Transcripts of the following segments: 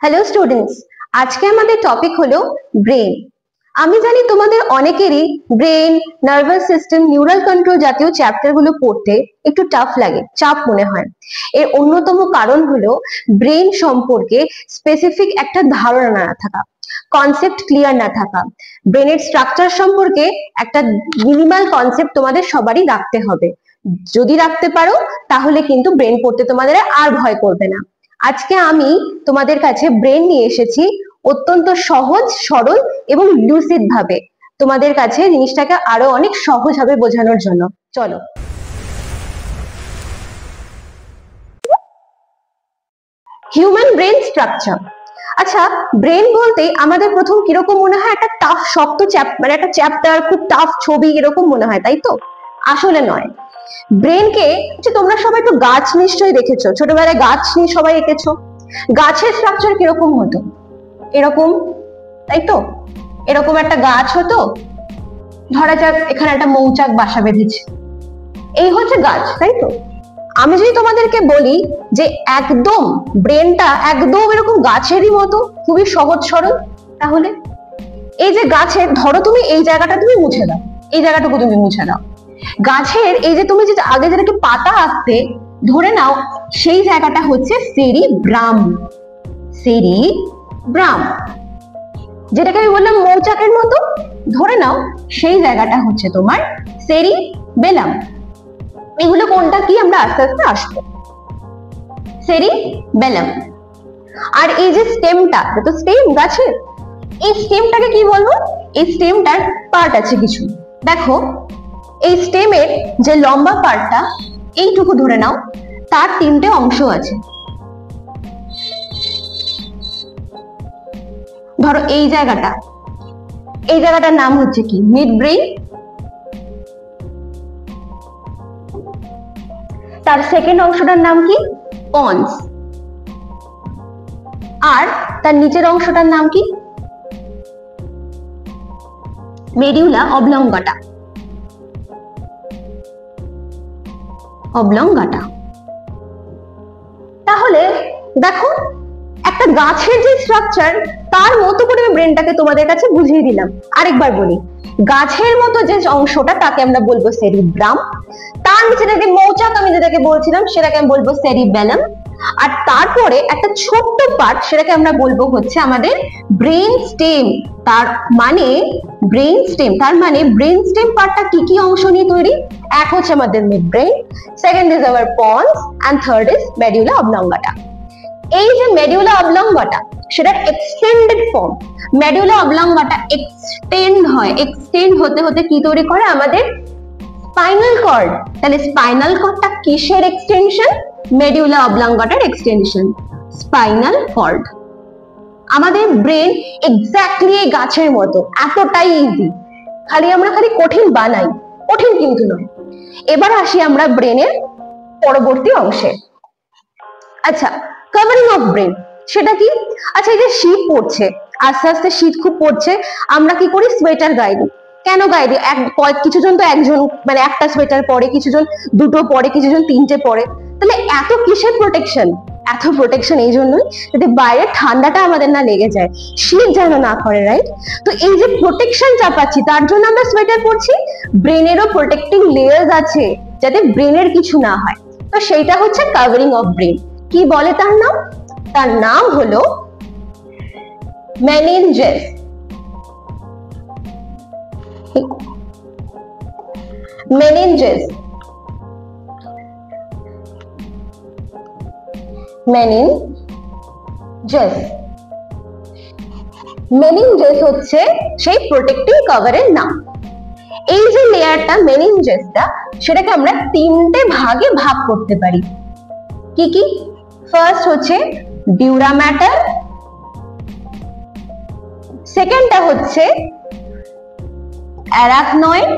Hello students, আজকে আমাদের topic হলো ব্রেন। আমি জানি তোমাদের অনেকেরই brain, nervous system, neural control জাতীয় চ্যাপ্টার গুলো পড়তে একটু টাফ লাগে, চাপ মনে হয়। এর অন্যতম কারণ হলো ব্রেন সম্পর্কে স্পেসিফিক একটা ধারণা না থাকা, কনসেপ্ট ক্লিয়ার না থাকা। ব্রেনের স্ট্রাকচার সম্পর্কে একটা মিনিমাল কনসেপ্ট তোমাদের সবারই রাখতে হবে। যদি রাখতে পারো তাহলে কিন্তু ব্রেন পড়তে তোমাদের আর ভয় করবে না। আজকে আমি তোমাদের কাছে ব্রেন নিয়ে এসেছি অত্যন্ত সহজ, সরল এবং লুসিড ভাবে তোমাদের কাছে জিনিসটাকে আরো অনেক সহজভাবে বোঝানোর জন্য। চলো, হিউম্যান ব্রেন স্ট্রাকচার। আচ্ছা, ব্রেন বলতে আমাদের প্রথম কিরকম মনে হয়? একটা টাফ, শক্ত মানে একটা চ্যাপ্টার, খুব টাফ ছবি এরকম মনে হয়, তাই তো? আসলে নয়। ব্রেনকে, তোমরা সবাই তো গাছ নিশ্চয়ই দেখেছো, ছোটবেলায় গাছ নিয়ে সবাই এঁকেছো। গাছের স্ট্রাকচার কিরকম হতো? এরকম, তাই তো? এরকম একটা গাছ হতো, ধরা যাক এখানে একটা মৌচাক বাসা বেঁধেছে, এই হচ্ছে গাছ, তাই তো? আমি যদি তোমাদেরকে বলি যে একদম ব্রেনটা একদম এরকম গাছেরই মতো, খুবই সহজ সরল, তাহলে এই যে গাছের, ধরো তুমি এই জায়গাটা তুমি মুছে দাও, এই জায়গাটুকু তুমি মুছে দাও। গাছের এই যে তুমি যে আগে যেটাকে পাতা আঁকতে, ধরে নাও সেই জায়গাটা হচ্ছে সেরিব্রাম। সেরিব্রাম, যেটাকে আমি বললাম মৌচাকের মতো, ধরে নাও সেই জায়গাটা হচ্ছে তোমার সেরিবেলাম। এগুলো কোনটা কি আমরা আস্তে আস্তে আসবো। সেরিবেলাম। আর এই যে স্টেমটা, তো স্টেম গাছের, এই স্টেমটাকে কি বলবো? এই স্টেমটার পার্ট আছে কিছু, দেখো এই স্টেমের যে লম্বা পার্টটা, এইটুকু ধরে নাও, তার তিনটে অংশ আছে। ধরো এই জায়গাটা, এই জায়গাটার নাম হচ্ছে কি? Mid brain. তার সেকেন্ড অংশটার নাম কি? পন্স। আর তার নিচের অংশটার নাম কি? মেডিউলা অবলঙ্গাটা। অবলঙ্গাটা। তাহলে দেখো, একটা গাছের যে স্ট্রাকচার, তার মতো করে আমি ব্রেনটাকে তোমাদের কাছে বুঝিয়ে দিলাম। আরেকবার বলি, গাছের মতো যে অংশটা তাকে আমরা বলবো সেরিব্রাম, তার নিচে যে মৌচাক আমি যেটাকে বলছিলাম সেটাকে আমি বলবো সেরিবেলাম, আর তারপরে একটা ছোট্ট পার্ট, সেটাকে আমরা বলবো হচ্ছে আমাদের ব্রেন স্টেম। তার মানে ব্রেন স্টেম, তার মানে ব্রেন স্টেম পার্টটা কি কি অংশ নিয়ে তৈরি? এক হচ্ছে আমাদের mid brain, second is our pons, and third is medulla oblongata. এই যে মেডুলা অবলঙ্গাটা, সেটার extended form. Medulla oblongata extend হয়, এক্সটেন্ড হতে হতে কি তৈরি করে? আমাদের স্পাইনাল কর্ড। তাহলে স্পাইনাল কর্ডটা কিসের এক্সটেনশন? মেডুলা অবলঙ্গাটার এক্সটেনশন, স্পাইনাল কর্ড। আমাদের ব্রেন এক্স্যাক্টলি এই গাছের মতো, এতটাই ইজি। আমরা খালি কঠিন বানাই, কঠিন কিন্তু নয়। এবার আসি আমরা ব্রেনের পরবর্তী অংশে। আচ্ছা, কভারিং অফ ব্রেন, সেটা কি? আচ্ছা, এই যে শীত পড়ছে, আস্তে আস্তে শীত খুব পড়ছে, আমরা কি করি? সোয়েটার গায়ে দিই। কেন গায়ে দিই? কিছুজন তো একজন মানে একটা সোয়েটার পরে, কিছুজন দুটো পরে, কিছুজন তিনটে পরে। তাহলে এত কিসের প্রোটেকশন? এত প্রোটেকশন এই জন্যই যাতে বাইরে ঠান্ডাটা আমাদের না লেগে যায়, শীত যেন না করে, রাইট? তো এই যে প্রোটেকশনটা পাচ্ছি, তার জন্য আমরা সোয়েটার পরছি। ব্রেনেরও প্রোটেক্টিং লেয়ার্স আছে যাতে ব্রেনের কিছু না হয়, তো সেইটা হচ্ছে কভারিং অফ ব্রেন। কি বলে তার নাম? তার নাম হলো মেনিনজেস। Meninges, meninges. মেনিনজেস হচ্ছে সেই প্রোটেক্টিভ কভারের নাম। এই যে লেয়ারটা মেনিনজেসটা, সেটাকে আমরা তিনটে ভাগে ভাগ করতে পারি। কি কি? ফার্স্ট হচ্ছে ডিউরা ম্যাটার, সেকেন্ডটা হচ্ছে arachnoid,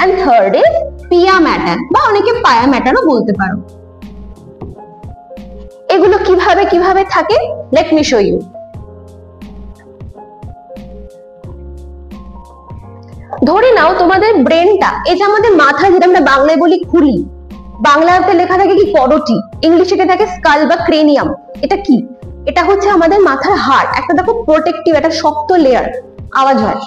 and third is pia mater, বা অনেকে পায়া ম্যাটারও বলতে পারো। এগুলো কিভাবে কিভাবে থাকে, লেট মি শো ইউ। ধরে নাও তোমাদের ব্রেনটা, এই যে আমাদের মাথা, যেটা আমরা বাংলায় বলি খুলি, বাংলাতে লেখা থাকে কি? করোটি। ইংলিশে থাকে স্কাল বা ক্রেনিয়াম। এটা কি? এটা হচ্ছে আমাদের মাথার হাড়, একটা দেখো প্রোটেক্টিভ, একটা শক্ত লেয়ার, আওয়াজ হয়,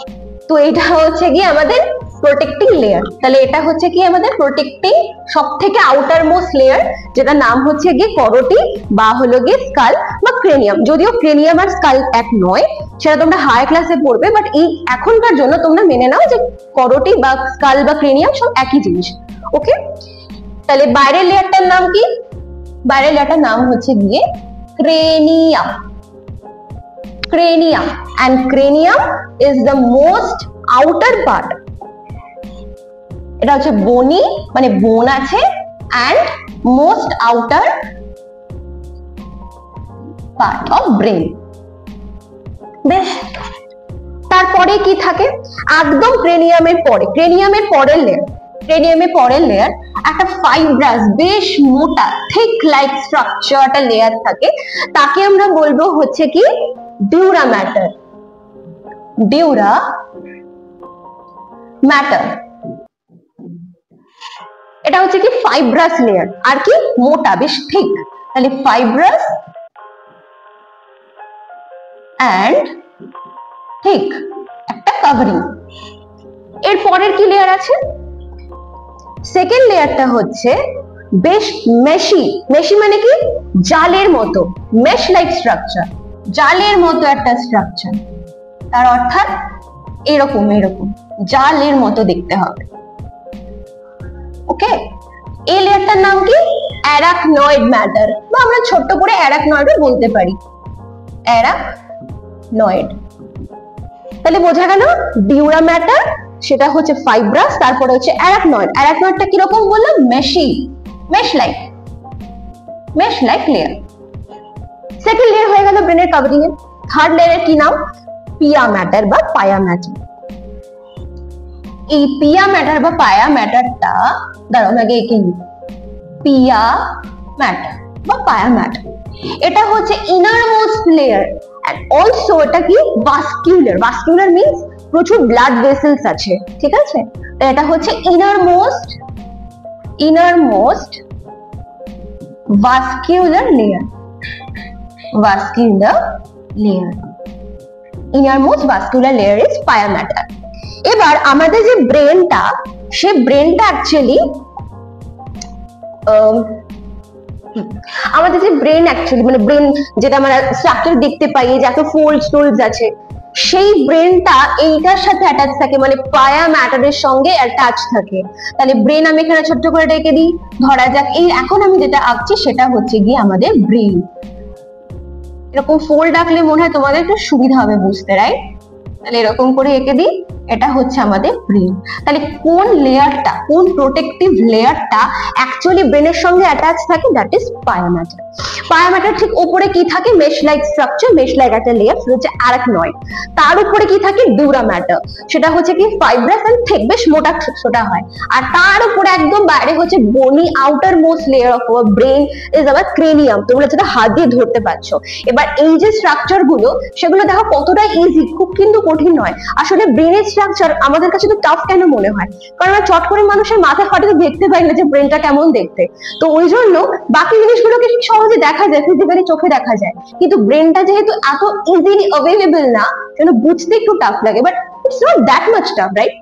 তো এটা হচ্ছে কি আমাদের প্রোটেক্টিং লেয়ার। তাহলে এটা হচ্ছে কি আমাদের প্রোটেক্টিং সব থেকে আউটার মোস্ট লেয়ার, যেটা নাম হচ্ছে গিয়ে করোটি বা হলো গিয়ে স্কাল বা ক্রেনিয়াম। যদিও ক্রেনিয়াম আর স্কাল এক নয়, সেটা তোমরা হায়ার ক্লাসে পড়বে, বাট এই এখনকার জন্য তোমরা মেনে নাও যে করোটি বা স্কাল বা ক্রেনিয়াম সব একই জিনিস। ওকে, তাহলে বাইরের লেয়ারটার নাম কি? বাইরের লেয়ারটার নাম হচ্ছে গিয়ে cranium. Cranium, and cranium is the most outer part. এটা হচ্ছে বনি, মানে বোন আছে, and most outer part of brain. বেশ, তারপরে কি থাকে? একদম ক্রেনিয়ামের পরের লেয়ার একটা ফাইব্রাস, বেশ মোটা, থিক লাইক স্ট্রাকচার একটা লেয়ার থাকে, তাকে আমরা বলবো হচ্ছে কি ডিউরা ম্যাটার। ডিউরা ম্যাটার, এটা হচ্ছে কি ফাইব্রাস লেয়ার, আর কি মোটা, বেশ থিক, তাহলে ফাইব্রাস অ্যান্ড থিক একটা কভারিং। এর পরের কি লেয়ার আছে? সেকেন্ড লেয়ারটা হচ্ছে বেশ মেশি। মেশি মানে কি? জালের মতো, মেশ লাইক স্ট্রাকচার, জালের মতো একটা স্ট্রাকচার, তার অর্থাৎ এরকম জালের মতো দেখতে হবে। ওকে, এই লেয়ারটার নাম কি? অ্যারাকনয়েড ম্যাটার, বা আমরা ছোট্ট করে অ্যারাকনয়েড বলতে পারি, অ্যারাকনয়েড। তাহলে বোঝা গেল ডিউরা ম্যাটার সেটা হচ্ছে ফাইব্রাস, তারপরে হচ্ছে অ্যারাকনয়েড। অ্যারাকনয়েডটা কিরকম বললাম? মেশি, mesh like layer. Second layer হয়ে গেল ব্রেনের কভারিং এর। থার্ড লেয়ারের কি নাম? পিয়া ম্যাটার বা পায়া ম্যাটার। এই পিয়া ম্যাটার বা পায়া ম্যাটারটা, দাঁড়াও আগে এঁকে নিই, পিয়া ম্যাটার বা পায়া ম্যাটার, এটা হচ্ছে innermost layer, and also এটা কি ভাস্কুলার। ভাস্কুলার মিন্স প্রচুর ব্লাড ভেসেলস আছে, ঠিক আছে? এটা হচ্ছে innermost vascular layer, innermost vascular layer is pia mater. এবার আমাদের যে ব্রেনটা, সে ব্রেনটা অ্যাকচুয়ালি আমাদের যে ব্রেন অ্যাকচুয়ালি মানে ব্রেন যেটা আমরা স্ট্রাকচার দেখতে পাই, যে এত ফোল্ডস আছে, সেই ব্রেনটা এইটার সাথে অ্যাটাচ থাকে, মানে পায়া ম্যাটারের সঙ্গে অ্যাটাচ থাকে। তাহলে ব্রেন আমি এখানে ছোট্ট করে ডেকে দিই, ধরা যাক এই এখন আমি যেটা আঁকছি সেটা হচ্ছে গিয়ে আমাদের ব্রেন। এরকম ফোল্ড আঁকলে মনে হয় তোমাদের একটু সুবিধা হবে বুঝতে, রাইট? তাহলে এরকম করে এঁকে দিই, এটা হচ্ছে আমাদের ব্রেন। তাহলে কোন লেয়ারটা, কোন প্রোটেক্টিভ লেয়ারটা অ্যাকচুয়ালি ব্রেনের সঙ্গে অ্যাটাচ থাকে? দ্যাট ইজ পায়া ম্যাটার। পায়া ম্যাটার ঠিক উপরে কি থাকে? Mesh like structure, mesh like একটা লেয়ার, সেটা হচ্ছে অ্যারাকনয়েড। তার উপরে কি থাকে? ডিউরা ম্যাটার, সেটা হচ্ছে কি ফাইব্রাস এন্ড থিক, বেশ মোটা ছোটা হয়। আর তার উপরে একদম বাইরে হচ্ছে বনি, outer most layer of our brain is our cranium. তোমরা যেটা হাত দিয়ে ধরতে পারছো। এবার এই যে স্ট্রাকচার গুলো, সেগুলো দেখো কতটা ইজি, খুব কিন্তু কঠিন নয়। আসলে ব্রেনের স্ট্রাকচার আমাদের কাছে তো টাফ কেন মনে হয়? কারণ আমরা চট করে মানুষের মাথা ফাটিয়ে দেখতে পাই না যে ব্রেনটা কেমন দেখতে, তো ওই জন্য বাকি জিনিসগুলোকে সহজে দেখা যায়, ফিজিক্যালি চোখে দেখা যায়, কিন্তু ব্রেনটা যেহেতু এত ইজিলি অ্যাভেলেবল না, সেজন্য বুঝতে একটু টাফ লাগে, but it's not that much tough, right?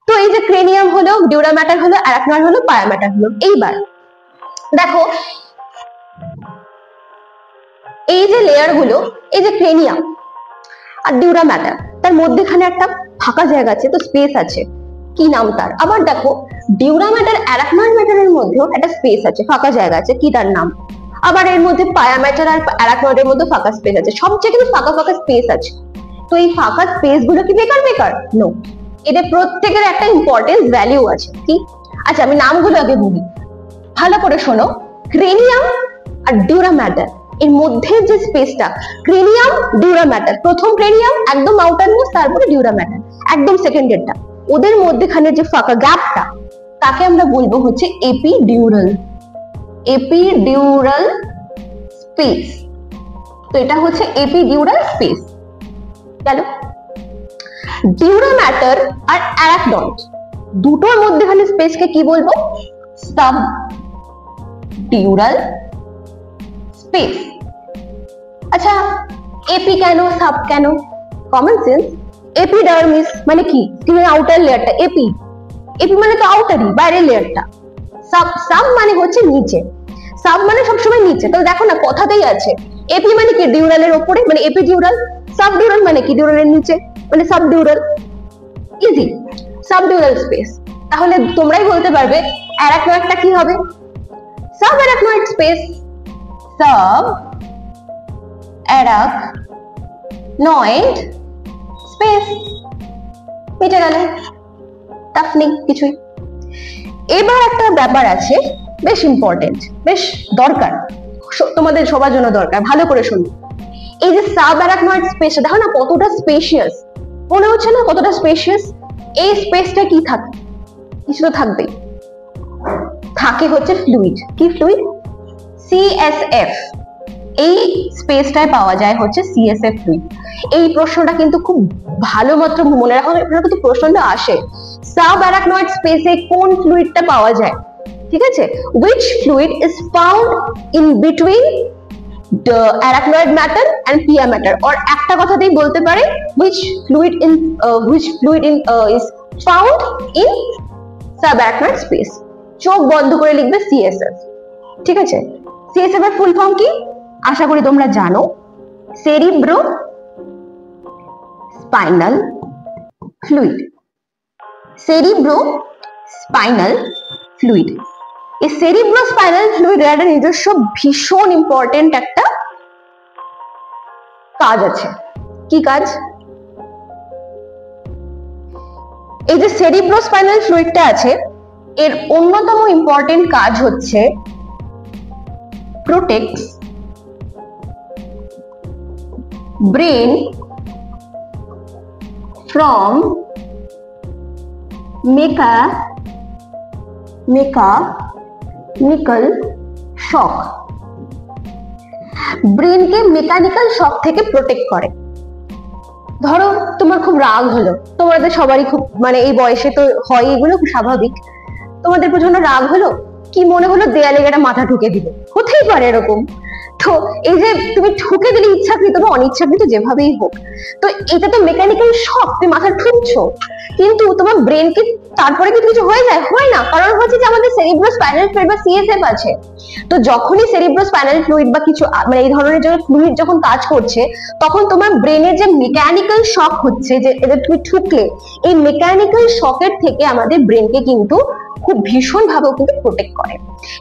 তো এই যে ক্রেনিয়াম হলো, ডিউরা ম্যাটার হলো, অ্যারাকনয়েড হলো, পায়া ম্যাটার হলো। এইবার দেখো এই যে লেয়ার গুলো, এই যে ক্রেনিয়াম আর ডিউরা ম্যাটার, তার মধ্যেখানে একটা ফাঁকা জায়গা আছে, তো স্পেস আছে, কি নাম তার? আবার দেখো ডিউরা ম্যাটার অ্যারাকনয়েড ম্যাটারের মধ্যেও একটা স্পেস আছে, ফাঁকা জায়গা আছে, কি তার নাম? আবার এর মধ্যে পায়া ম্যাটার আর অ্যারাকনয়েডের মধ্যে ফাঁকা স্পেস আছে, সবচেয়ে কিন্তু ফাঁকা স্পেস আছে। তো এই ফাঁকা স্পেস গুলো কি বেকার? নো, এদের প্রত্যেকের একটা ইম্পর্টেন্স ভ্যালু আছে। কি? আচ্ছা আমি নামগুলো আগে বলি, ভালো করে শোনো। ক্রেনিয়াম আর ডিউরা ম্যাটার এর মধ্যে যে স্পেসটা, ক্রেনিয়াম ডিউরা ম্যাটার, প্রথম ক্রেনিয়াম একদম আউটার মোস্ট, তারপরে ডিউরা ম্যাটার একদম সেকেন্ডেরটা, ওদের মধ্যেখানে যে ফাঁকা গ্যাপটা, তাকে আমরা বলবো হচ্ছে এপিডিউরাল স্পেস। তো এটা হচ্ছে এপিডিউরাল স্পেস। গেল। ডিউরা ম্যাটার আর অ্যারাকনয়েড দুটোর মধ্যেখানে স্পেসকে কি বলবো? Sub dural space. আচ্ছা এপি কেন, সাব কেন? Common sense. এপিডার্মিস মানে কি? স্কিনের আউটার লেয়ারটা এপি, এপি মানে তো আউটারই, বাইরের লেয়ারটা। সাব, সাব মানে হচ্ছে নিচে, সাব মানে সবসময় নিচে। তো দেখো না কথাতেই আছে, এপি মানে কি ডিউরালের উপরে মানে এপিডিউরাল, সাবডিউরাল মানে কি ডিউরালের নিচে মানে সাবডিউরাল। Easy, subdural space. তাহলে তোমরাই বলতে পারবে অ্যারাকনয়েডটা কি হবে? Sub arachnoid space, sub arachnoid space. মিটে গেল, টাফ নেই কিছুই। এবার একটা ব্যাপার আছে বেশ ইম্পর্টেন্ট, বেশ দরকার, তোমাদের সবার জন্য দরকার, ভালো করে শুনুন। এই যে সাব অ্যারাকনয়েড স্পেস, দেখো না কতটা স্পেশিয়াস, মনে হচ্ছে না কতটা স্পেশিয়াস? এই স্পেসটা কি থাকে? কিছু তো থাকবেই, থাকে হচ্ছে ফ্লুইড। কি ফ্লুইড? সিএসএফ। এই স্পেসটায় পাওয়া যায় হচ্ছে সিএসএফ ফ্লুইড। এই প্রশ্নটা কিন্তু খুব ভালো মতো মনে রাখা, কিন্তু প্রশ্নটা আসে সাব অ্যারাকনয়েড স্পেসে কোন ফ্লুইডটা পাওয়া যায়, ঠিক আছে? which fluid is found in between the arachnoid matter and pia matter, or একটা কথাতেই বলতে পারে which fluid is found in subarachnoid space। চোখ বন্ধ করে লিখবে সিএসএফ, ঠিক আছে? সিএসএফ এর ফুল ফর্ম কি আশা করি তোমরা জানো, cerebro spinal fluid. Cerebro spinal fluid. এই সেরিব্রো স্পাইনাল ফ্লুইড এর একটা নিজস্ব ভীষণ ইম্পর্টেন্ট একটা কাজ আছে। কি কাজ? এই যে সেরিব্রো স্পাইনাল ফ্লুইডটা আছে, এর অন্যতম ইম্পর্টেন্ট কাজ হচ্ছে protects brain from mechanical shock। Brain কে মেকানিক্যাল শক থেকে প্রোটেক্ট করে। ধরো তোমার খুব রাগ হলো, তোমাদের সবারই খুব মানে এই বয়সে তো হয় এগুলো, খুব স্বাভাবিক। তোমাদের প্রচন্ড রাগ হলো, কি মনে হলো দেয়ালে একটা মাথা ঠুকে দিলে, হতেই পারে এরকম। তো এই যে তুমি ঠুকে দিলে ইচ্ছাকৃত বা অনিচ্ছাকৃত যেভাবেই হোক, তো এটা তো মেকানিক্যাল শক, তুমি মাথা ঠুকছো, কিন্তু তোমার ব্রেন কি তারপরে কি কিছু হয়ে যায়? হয় না, কারণ হচ্ছে যে আমাদের সেরিব্রো স্পাইনাল ফ্লুইড বা সিএসএফ আছে। তো যখনই সেরিব্রো স্পাইনাল ফ্লুইড বা কিছু মানে এই ধরনের যে ফ্লুইড যখন কাজ করছে, তখন তোমার ব্রেনের যে মেকানিক্যাল শক হচ্ছে, যে এটা তুমি ঠুকলে, এই মেকানিক্যাল শকের থেকে আমাদের ব্রেনকে কিন্তু খুব ভীষণ ভাবে কিন্তু প্রোটেক্ট করে।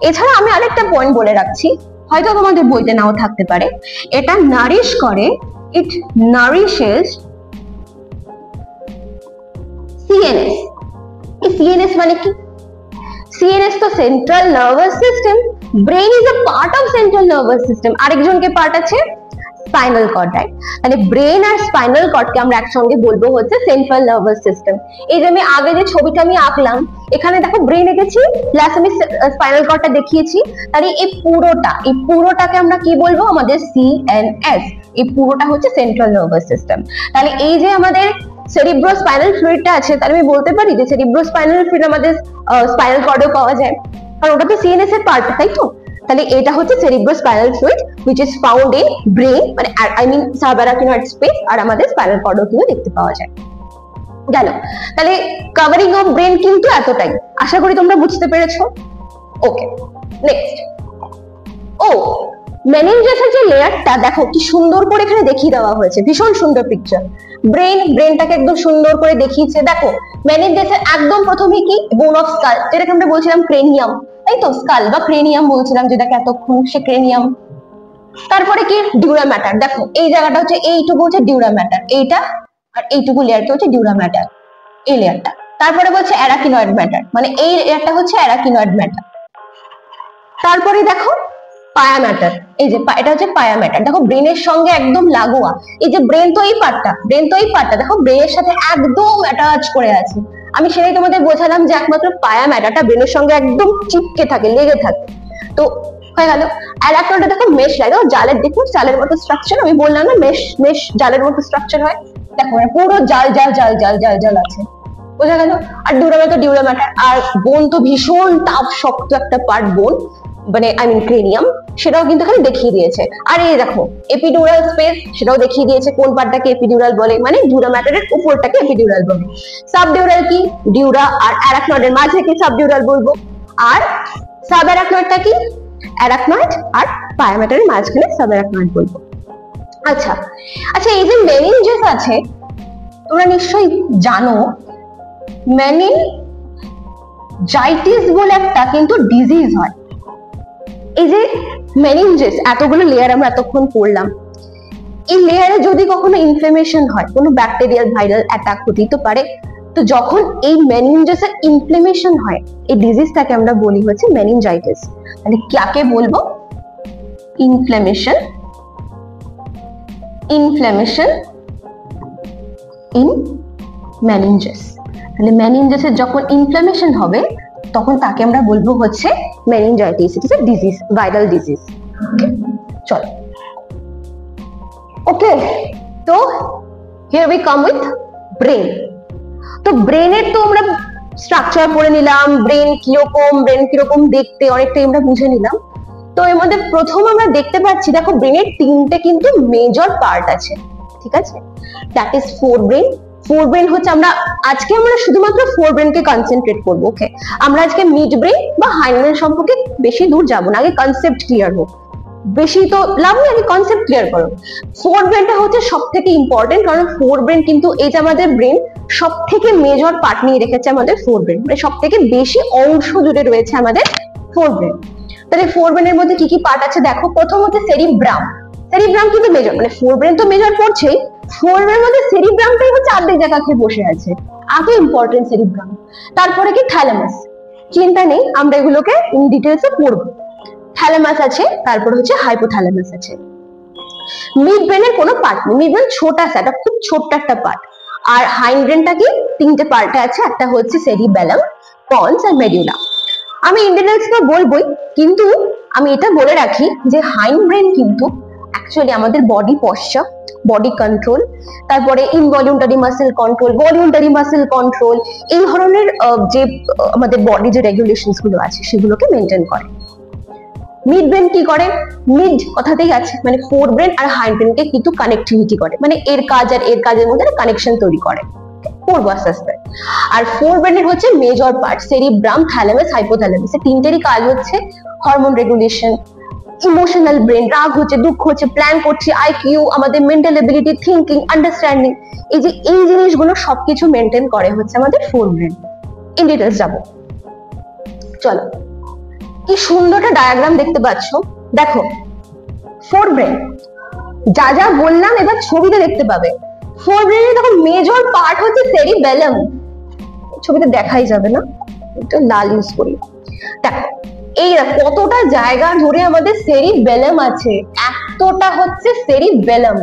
এছাড়া আমি আরেকটা পয়েন্ট বলে রাখছি, হয়তো তোমাদের বইতে নাও থাকতে পারে, এটা নারিশ করে, ইট নারিশেস সিএনএস। এই সিএনএস মানে কি? সিএনএস তো central nervous system, brain is a part of central nervous system. আরেকজনকে পার্ট আছে স্পাইনাল কর্ড, রাইট? তাহলে ব্রেন আর স্পাইনাল কর্ডকে আমরা একসঙ্গে বলবো হচ্ছে সেন্ট্রাল নার্ভাস সিস্টেম। এই যে আমি আগে যে ছবিটা আমি আঁকলাম, এখানে দেখো ব্রেন এঁকেছি, প্লাস আমি স্পাইনাল কর্ডটা দেখিয়েছি, তাহলে এই পুরোটাকে আমরা কি বলবো? আমাদের সিএনএস। এই পুরোটা হচ্ছে সেন্ট্রাল নার্ভাস সিস্টেম। তাহলে এই যে আমাদের সেরিব্রো স্পাইনাল ফ্লুইডটা আছে, তাহলে আমি বলতে পারি যে সেরিব্রো স্পাইনাল ফ্লুইড আমাদের স্পাইনাল কর্ডেও পাওয়া যায়, কারণ ওটা তো সিএনএস এর পার্ট, তাই তো? তাহলে এটা হচ্ছে cerebro spinal fluid which is found in brain, মানে I mean subarachnoid space, আর আমাদের স্পাইনাল কর্ডও কিন্তু দেখতে পাওয়া যায়। গেল, তাহলে কভারিং অফ ব্রেন কিন্তু এতটাই, আশা করি তোমরা বুঝতে পেরেছো। ওকে, নেক্সট। ও মেনিনজাসের যে লেয়ারটা দেখো কি সুন্দর করে এখানে দেখিয়ে দেওয়া হয়েছে, ভীষণ সুন্দর পিকচার। ব্রেনটাকে একদম সুন্দর করে দেখিয়েছে। দেখো মেনিনজাসের একদম প্রথমে কি বোন অফ স্কাল, যেটাকে আমরা বলছিলাম ক্রেনিয়াম, তাই তো? স্কাল বা ক্রেনিয়াম বলছিলাম যেটাকে এতক্ষণ, সে ক্রেনিয়াম। তারপরে কি ডিউরা ম্যাটার, দেখো এই জায়গাটা হচ্ছে, এইটুকু হচ্ছে ডিউরা ম্যাটার, এইটা আর এইটুকু লেয়ারটা হচ্ছে ডিউরা ম্যাটার, এই লেয়ারটা। তারপরে বলছে অ্যারাকিনয়েড ম্যাটার, মানে এই লেয়ারটা হচ্ছে অ্যারাকিনয়েড ম্যাটার। তারপরে দেখো পায়া ম্যাটার, এই যে এটা হচ্ছে পায়া ম্যাটার। দেখো ব্রেনের সঙ্গে একদম লাগোয়া, এই যে ব্রেন তো এই পার্টটা দেখো ব্রেনের সাথে একদম অ্যাটাচ করে আছে। আমি সেটাই তোমাদের বোঝালাম যে একমাত্র পায়া ম্যাটারটা ব্রেনের সঙ্গে একদম চিপকে থাকে, লেগে থাকে। তো হয়ে গেল। অ্যারাকনয়েডে দেখো মেশ লাগে, জালের, দেখো জালের মতো স্ট্রাকচার, আমি বললাম না মেশ জালের মতো স্ট্রাকচার হয়, দেখো পুরো জাল জাল জাল জাল জাল জাল আছে, বোঝা গেল। আর ডিউরা ম্যাটার, আর বোন তো ভীষণ টাফ শক্ত একটা পার্ট বোন, মানে আই মিন ক্রেনিয়াম, সেটাও কিন্তু এখানে দেখিয়ে দিয়েছে। আর এই দেখো এপিডিউরাল স্পেস, সেটাও দেখিয়ে দিয়েছে কোন পার্টটাকে এপিডিউরাল বলে, মানে ডিউরা ম্যাটারের উপরটাকে এপিডিউরাল বলে। সাবডিউরাল কি, ডিউরা আর অ্যারাকনয়েডের মাঝে কি সাবডিউরাল বলবো। আর সাব অ্যারাকনয়েডটা কি, অ্যারাকনয়েড আর পায়ামেটারের মাঝখানে সাব অ্যারাকনয়েড বলবো। আচ্ছা আচ্ছা, এই যে মেনিনজেস আছে, তোমরা নিশ্চয়ই জানো মেনিনজাইটিস বলে একটা কিন্তু ডিজিজ হয়। এই যে মেনিনজেস, এতগুলো লেয়ার আমরা এতক্ষণ পড়লাম, এই লেয়ারে যদি কখনো ইনফ্লেমেশন হয়, কোনো ব্যাকটেরিয়াল ভাইরাল অ্যাটাক হতেই তো পারে, তো যখন এই মেনিনজেসের ইনফ্লেমেশন হয়, এই ডিজিজটাকে আমরা বলি হচ্ছে মেনিনজাইটিস। তাহলে কাকে বলবো, ইনফ্লেমেশন ইন মেনিনজেস। তাহলে মেনিনজেসের যখন ইনফ্লেমেশন হবে তখন তাকে আমরা বলবো হচ্ছে meningitis. It is a disease, viral disease. চলো, ওকে, তো here we come with brain. তো ব্রেনের তো আমরা স্ট্রাকচার পড়ে নিলাম, ব্রেন কিরকম দেখতে অনেকটাই আমরা বুঝে নিলাম। তো এর মধ্যে প্রথম আমরা দেখতে পাচ্ছি, দেখো ব্রেনের তিনটে কিন্তু মেজর পার্ট আছে, ঠিক আছে, that is four brain. Four brain হচ্ছে, আজকে আমরা শুধুমাত্র ফোর ব্রেনকে কনসেন্ট্রেট করবো। ওকে, আমরা আজকে মিড ব্রেন বা হাইন্ড ব্রেন সম্পর্কে বেশি দূর যাবো না, আগে কনসেপ্ট ক্লিয়ার হোক। বেশি তো লাভ নেই, আগে কনসেপ্ট ক্লিয়ার করো। ফোর ব্রেনটা হচ্ছে সব থেকে ইম্পর্টেন্ট, কারণ ফোর ব্রেন কিন্তু এই যে আমাদের ব্রেন সব থেকে মেজর পার্ট নিয়ে রেখেছে আমাদের ফোর ব্রেন, মানে সব থেকে বেশি অংশ জুড়ে রয়েছে আমাদের ফোর ব্রেন। তাহলে ফোর ব্রেনের মধ্যে কি কি পার্ট আছে দেখো। প্রথম হচ্ছে সেরিব্রাম। সেরিব্রাম কিন্তু মেজর, মানে ফোর ব্রেন তো মেজর পড়ছেই, ফোর ব্রেনের মধ্যে সেরিব্রামটাই হচ্ছে অর্ধেক জায়গা খেয়ে বসে আছে, এত ইম্পর্টেন্ট সেরিব্রাম। তারপরে কি থ্যালামাস, চিন্তা নেই, আমরা এগুলোকে ইন ডিটেলসে পড়বো। থ্যালামাস আছে, তারপর হচ্ছে হাইপোথ্যালামাস আছে। মিড ব্রেনের কোনো পার্ট নেই, মিড ব্রেন ছোট আছে, এটা খুব ছোট্ট একটা পার্ট। আর হাইন্ড ব্রেনটা কি, তিনটে পার্টে আছে, একটা হচ্ছে সেরিবেলাম, পন্স আর মেডুলা। আমি ইন্ডিটেলস তো বলবোই, কিন্তু আমি এটা বলে রাখি যে হাইন্ড ব্রেন কিন্তু অ্যাকচুয়ালি আমাদের বডি পশ্চার, বডি কন্ট্রোল, তারপরে ইনভলিউন্টারি মাসেল কন্ট্রোল, ভলিউন্টারি মাসেল কন্ট্রোল, এই ধরনের যে আমাদের বডি যে রেগুলেশনস গুলো আছে সেগুলোকে মেনটেন করে। মিড ব্রেন কি করে, মিড কথাতেই আছে, মানে ফোর ব্রেন আর হাইন্ড ব্রেনকে কিন্তু কানেক্টিভিটি করে, মানে এর কাজ আর এর কাজের মধ্যে কানেকশন তৈরি করে, পড়বো আস্তে আস্তে। আর ফোর ব্রেনের হচ্ছে major part, cerebrum, thalamus, hypothalamus, এই তিনটেরই কাজ হচ্ছে হরমোন রেগুলেশন, ইমোশনাল ব্রেন, রাগ হচ্ছে, দুঃখ হচ্ছে, প্ল্যান করছি, আইকিউ, আমাদের মেন্টাল এবিলিটি, থিঙ্কিং, আন্ডারস্ট্যান্ডিং, এই জিনিসগুলো সবকিছু মেনটেন করে হচ্ছে আমাদের ফোর ব্রেন। ইন ডিটেলস যাবো, চলো। কি সুন্দর একটা ডায়াগ্রাম দেখতে পাচ্ছ, দেখো ফোর ব্রেন, যা যা বললাম এবার ছবিতে দেখতে পাবে। ফোর ব্রেনের দেখো মেজর পার্ট হচ্ছে সেরিবেলাম, ছবিতে দেখাই যাবে না, একটু লাল ইউজ করি। দেখো এই কতটা জায়গা জুড়ে আমাদের সেরিবেলাম আছে, এতটা হচ্ছে সেরিবেলাম,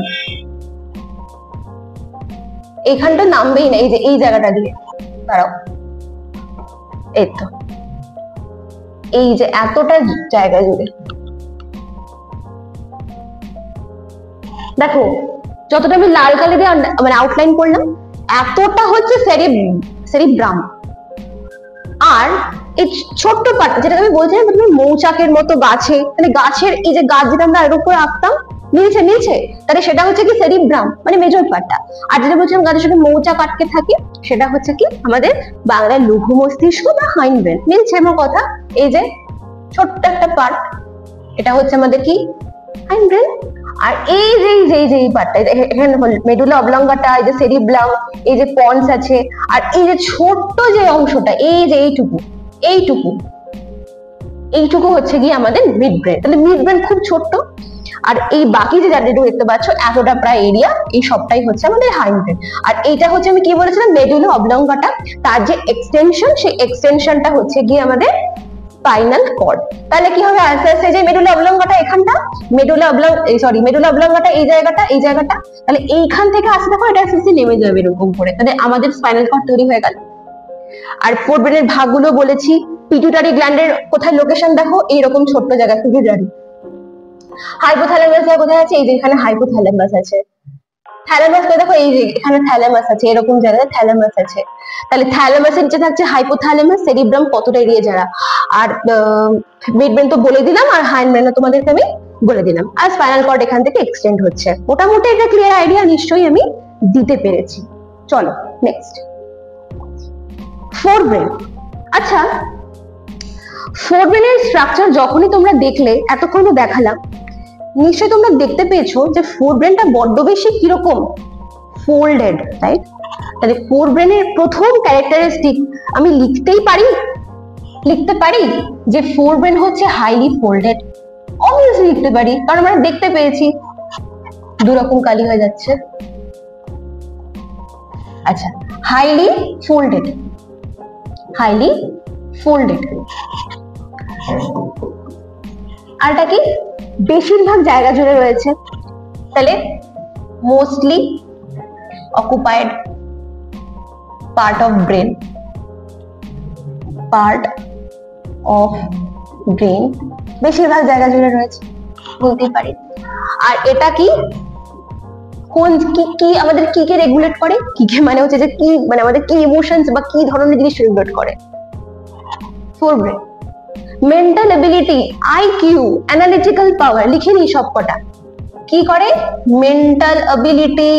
এখানটা নামবেই না, এই যে এই জায়গাটা দিয়ে, দাঁড়াও, এই তো, এই যে এতটা জায়গা জুড়ে দেখো, যতটা আমি লাল কালি দিয়ে মানে আউটলাইন করলাম, এতটা হচ্ছে সেরিব্রাম। আর এই ছোট্ট পার্ট যেটা আমি বলছিলাম, মৌচাকের মতো গাছে, মানে গাছের এই যে গাছ যেটা আমরা এর উপর আঁকতাম নিচে, তাহলে সেটা হচ্ছে কি সেরিব্রাম, মানে মেজর পার্টটা। আর যেটা বলছিলাম গাছের সাথে মৌচাক আটকে থাকে, সেটা হচ্ছে কি আমাদের বাংলায় লঘু মস্তিষ্ক বা হাইন্ড ব্রেন, মিলছে আমার কথা। এই যে ছোট্ট একটা পার্ট, এটা হচ্ছে আমাদের কি হাইন্ড ব্রেন। আর এই যে পার্টটা এখানে মেডুলা অবলঙ্গাটা, এই যে সেরিব্রাম, এই যে পন্স আছে, আর এই যে ছোট্ট যে অংশটা, এই যে এইটুকু হচ্ছে কি আমাদের মিড ব্রেন। তাহলে মিড ব্রেন খুব ছোট্ট, আর এই বাকি যে জায়গাটা দেখতে পাচ্ছ এতটা প্রায় এরিয়া, এই সবটাই হচ্ছে আমাদের হাইন্ড ব্রেন। আর এইটা হচ্ছে আমি কি বলেছিলাম, মেডুলা অবলঙ্গাটা, তার যে এক্সটেনশন, সেই এক্সটেনশনটা হচ্ছে গিয়ে আমাদের স্পাইনাল কর্ড। তাহলে কি হবে, আস্তে আস্তে যে মেডুলা অবলঙ্গাটা এখানটা, মেডুলা অবলঙ্গাটা এই জায়গাটা, তাহলে এইখান থেকে আসতে দেখো এটা আস্তে আস্তে নেমে যাবে এরকম করে, তাহলে আমাদের স্পাইনাল কর্ড তৈরি হয়ে গেল। আর ফোর ব্রেনের ভাগগুলো বলেছি, পিটুইটারি গ্ল্যান্ডের কোথায় লোকেশন দেখো, এইরকম ছোট্ট জায়গা, পিটুইটারি। হাইপোথ্যালামাস কোথায় আছে, এই যে এখানে হাইপোথ্যালামাস আছে। থ্যালামাস দেখো, এই যে এখানে থ্যালামাস আছে, এরকম জায়গায় থ্যালামাস আছে। তাহলে থ্যালামাসের নিচে থাকছে হাইপোথ্যালামাস, সেরিব্রাম কতটা এরিয়া যারা। আর মিড ব্রেন তো বলে দিলাম, আর হাইন্ড ব্রেন তোমাদেরকে আমি বলে দিলাম, আর স্পাইনাল কর্ড এখান থেকে এক্সটেন্ড হচ্ছে। মোটামুটি একটা ক্লিয়ার আইডিয়া নিশ্চয়ই আমি দিতে পেরেছি। চলো নেক্সট, ফোর ব্রেন। আচ্ছা, ফোর ব্রেনের স্ট্রাকচার যখনই তোমরা দেখলে, এতক্ষণ তো দেখালাম, নিশ্চয়ই তোমরা দেখতে পেয়েছো যে ফোর ব্রেনটা বড্ড বেশি কিরকম ফোল্ডেড, রাইট? তাহলে ফোর ব্রেনের প্রথম ক্যারেক্টারিস্টিক আমি লিখতে পারি যে ফোর ব্রেন হচ্ছে হাইলি ফোল্ডেড। অবভিয়াসলি লিখতে পারি, কারণ আমরা দেখতে পেয়েছি। দুরকম কালি হয়ে যাচ্ছে। আচ্ছা, হাইলি ফোল্ডেড, আরটা কি বেশিরভাগ জায়গা জুড়ে রয়েছে, তাহলে mostly occupied part of brain, বেশিরভাগ জায়গা জুড়ে রয়েছে বলতেই পারি। আর এটা কি কোন কি আমাদের কি রেগুলেট করে, কি মানে হচ্ছে যে কি মানে আমাদের কি ইমোশনস বা কি ধরনের জিনিস রেগুলেট করে? Fore brain. Mental ability, IQ, analytical power, লিখে নিই সব কটা। কি করে? Mental ability,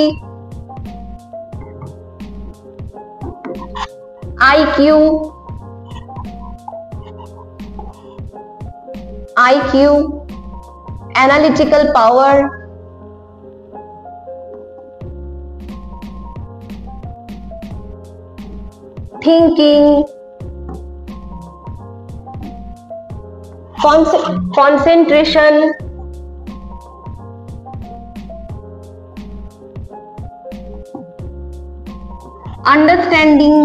IQ, analytical power, thinking, concentration, understanding,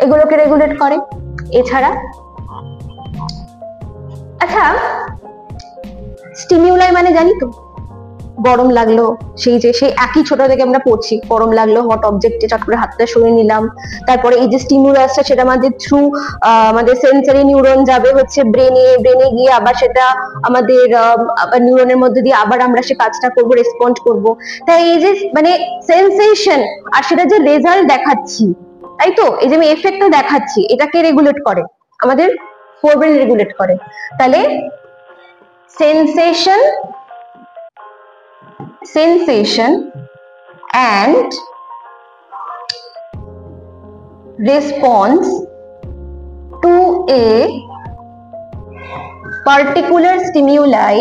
এগুলোকে রেগুলেট করে। এছাড়া আচ্ছা, স্টিমিউলাই মানে জানি তো, গরম লাগলো, সেই একই ছোট থেকে আমরা পড়ছি, গরম লাগলো, হট অবজেক্টে চট করে হাতটা সরিয়ে নিলাম, তারপরে এই যে স্টিমুলাসটা সেটা আমাদের থ্রু আমাদের সেন্সরি নিউরন যাবে হচ্ছে ব্রেনে গিয়ে আবার সেটা আমাদের নিউরনের মধ্যে দিয়ে আবার আমরা সে কাজটা করব, রেসপন্ড করব। তাই এই যে মানে সেন্সেশন আর সেটা যে রেজাল্ট দেখাচ্ছি, তাই তো, এই যে আমি এফেক্টটা দেখাচ্ছি, এটাকে রেগুলেট করে আমাদের ফোর ব্রেন, রেগুলেট করে। তাহলে sensation and response to a particular stimuli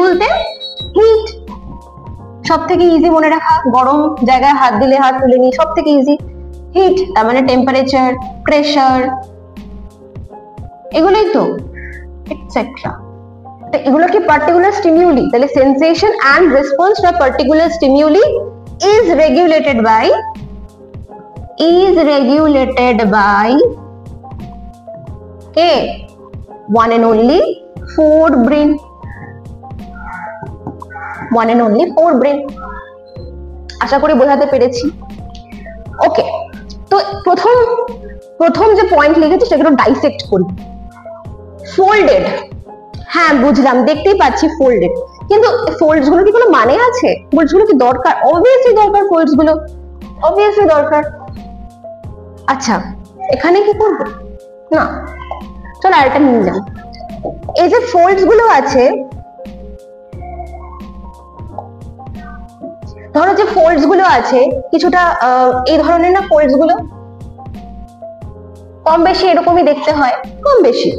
বলতে হিট, সব থেকে ইজি মনে রাখা, গরম জায়গায় হাত দিলে হাত তুলে নি, সব থেকে ইজি। হিট তার মানে টেম্পারেচার, প্রেসার, এগুলোই তো, এটসেট্রা। তো এগুলো কি পার্টিকুলার স্টিমিউলি? তাহলে sensation and response to a particular stimuli is regulated by one and only forebrain, আশা করি বোঝাতে পেরেছি। ওকে, তো প্রথম যে পয়েন্ট লিখেছি সেগুলো ডাইসেক্ট করি। ফোল্ডেড, হ্যাঁ বুঝলাম, দেখতেই পাচ্ছি ফোল্ডেড, কিন্তু ফোল্ডস গুলো কি কোনো মানে আছে? ফোল্ডস গুলো কি দরকার? অবভিয়াসলি দরকার, ফোল্ডস গুলো অবভিয়াসলি দরকার। আচ্ছা, এখানে কি করবো না, চলো আরেকটা নিয়ে যাই। এই যে ফোল্ডস গুলো আছে, ধরো যে ফোল্ডস গুলো আছে কিছুটা এই ধরনের না, ফোল্ডস গুলো কম বেশি এরকমই দেখতে হয়, কম বেশি।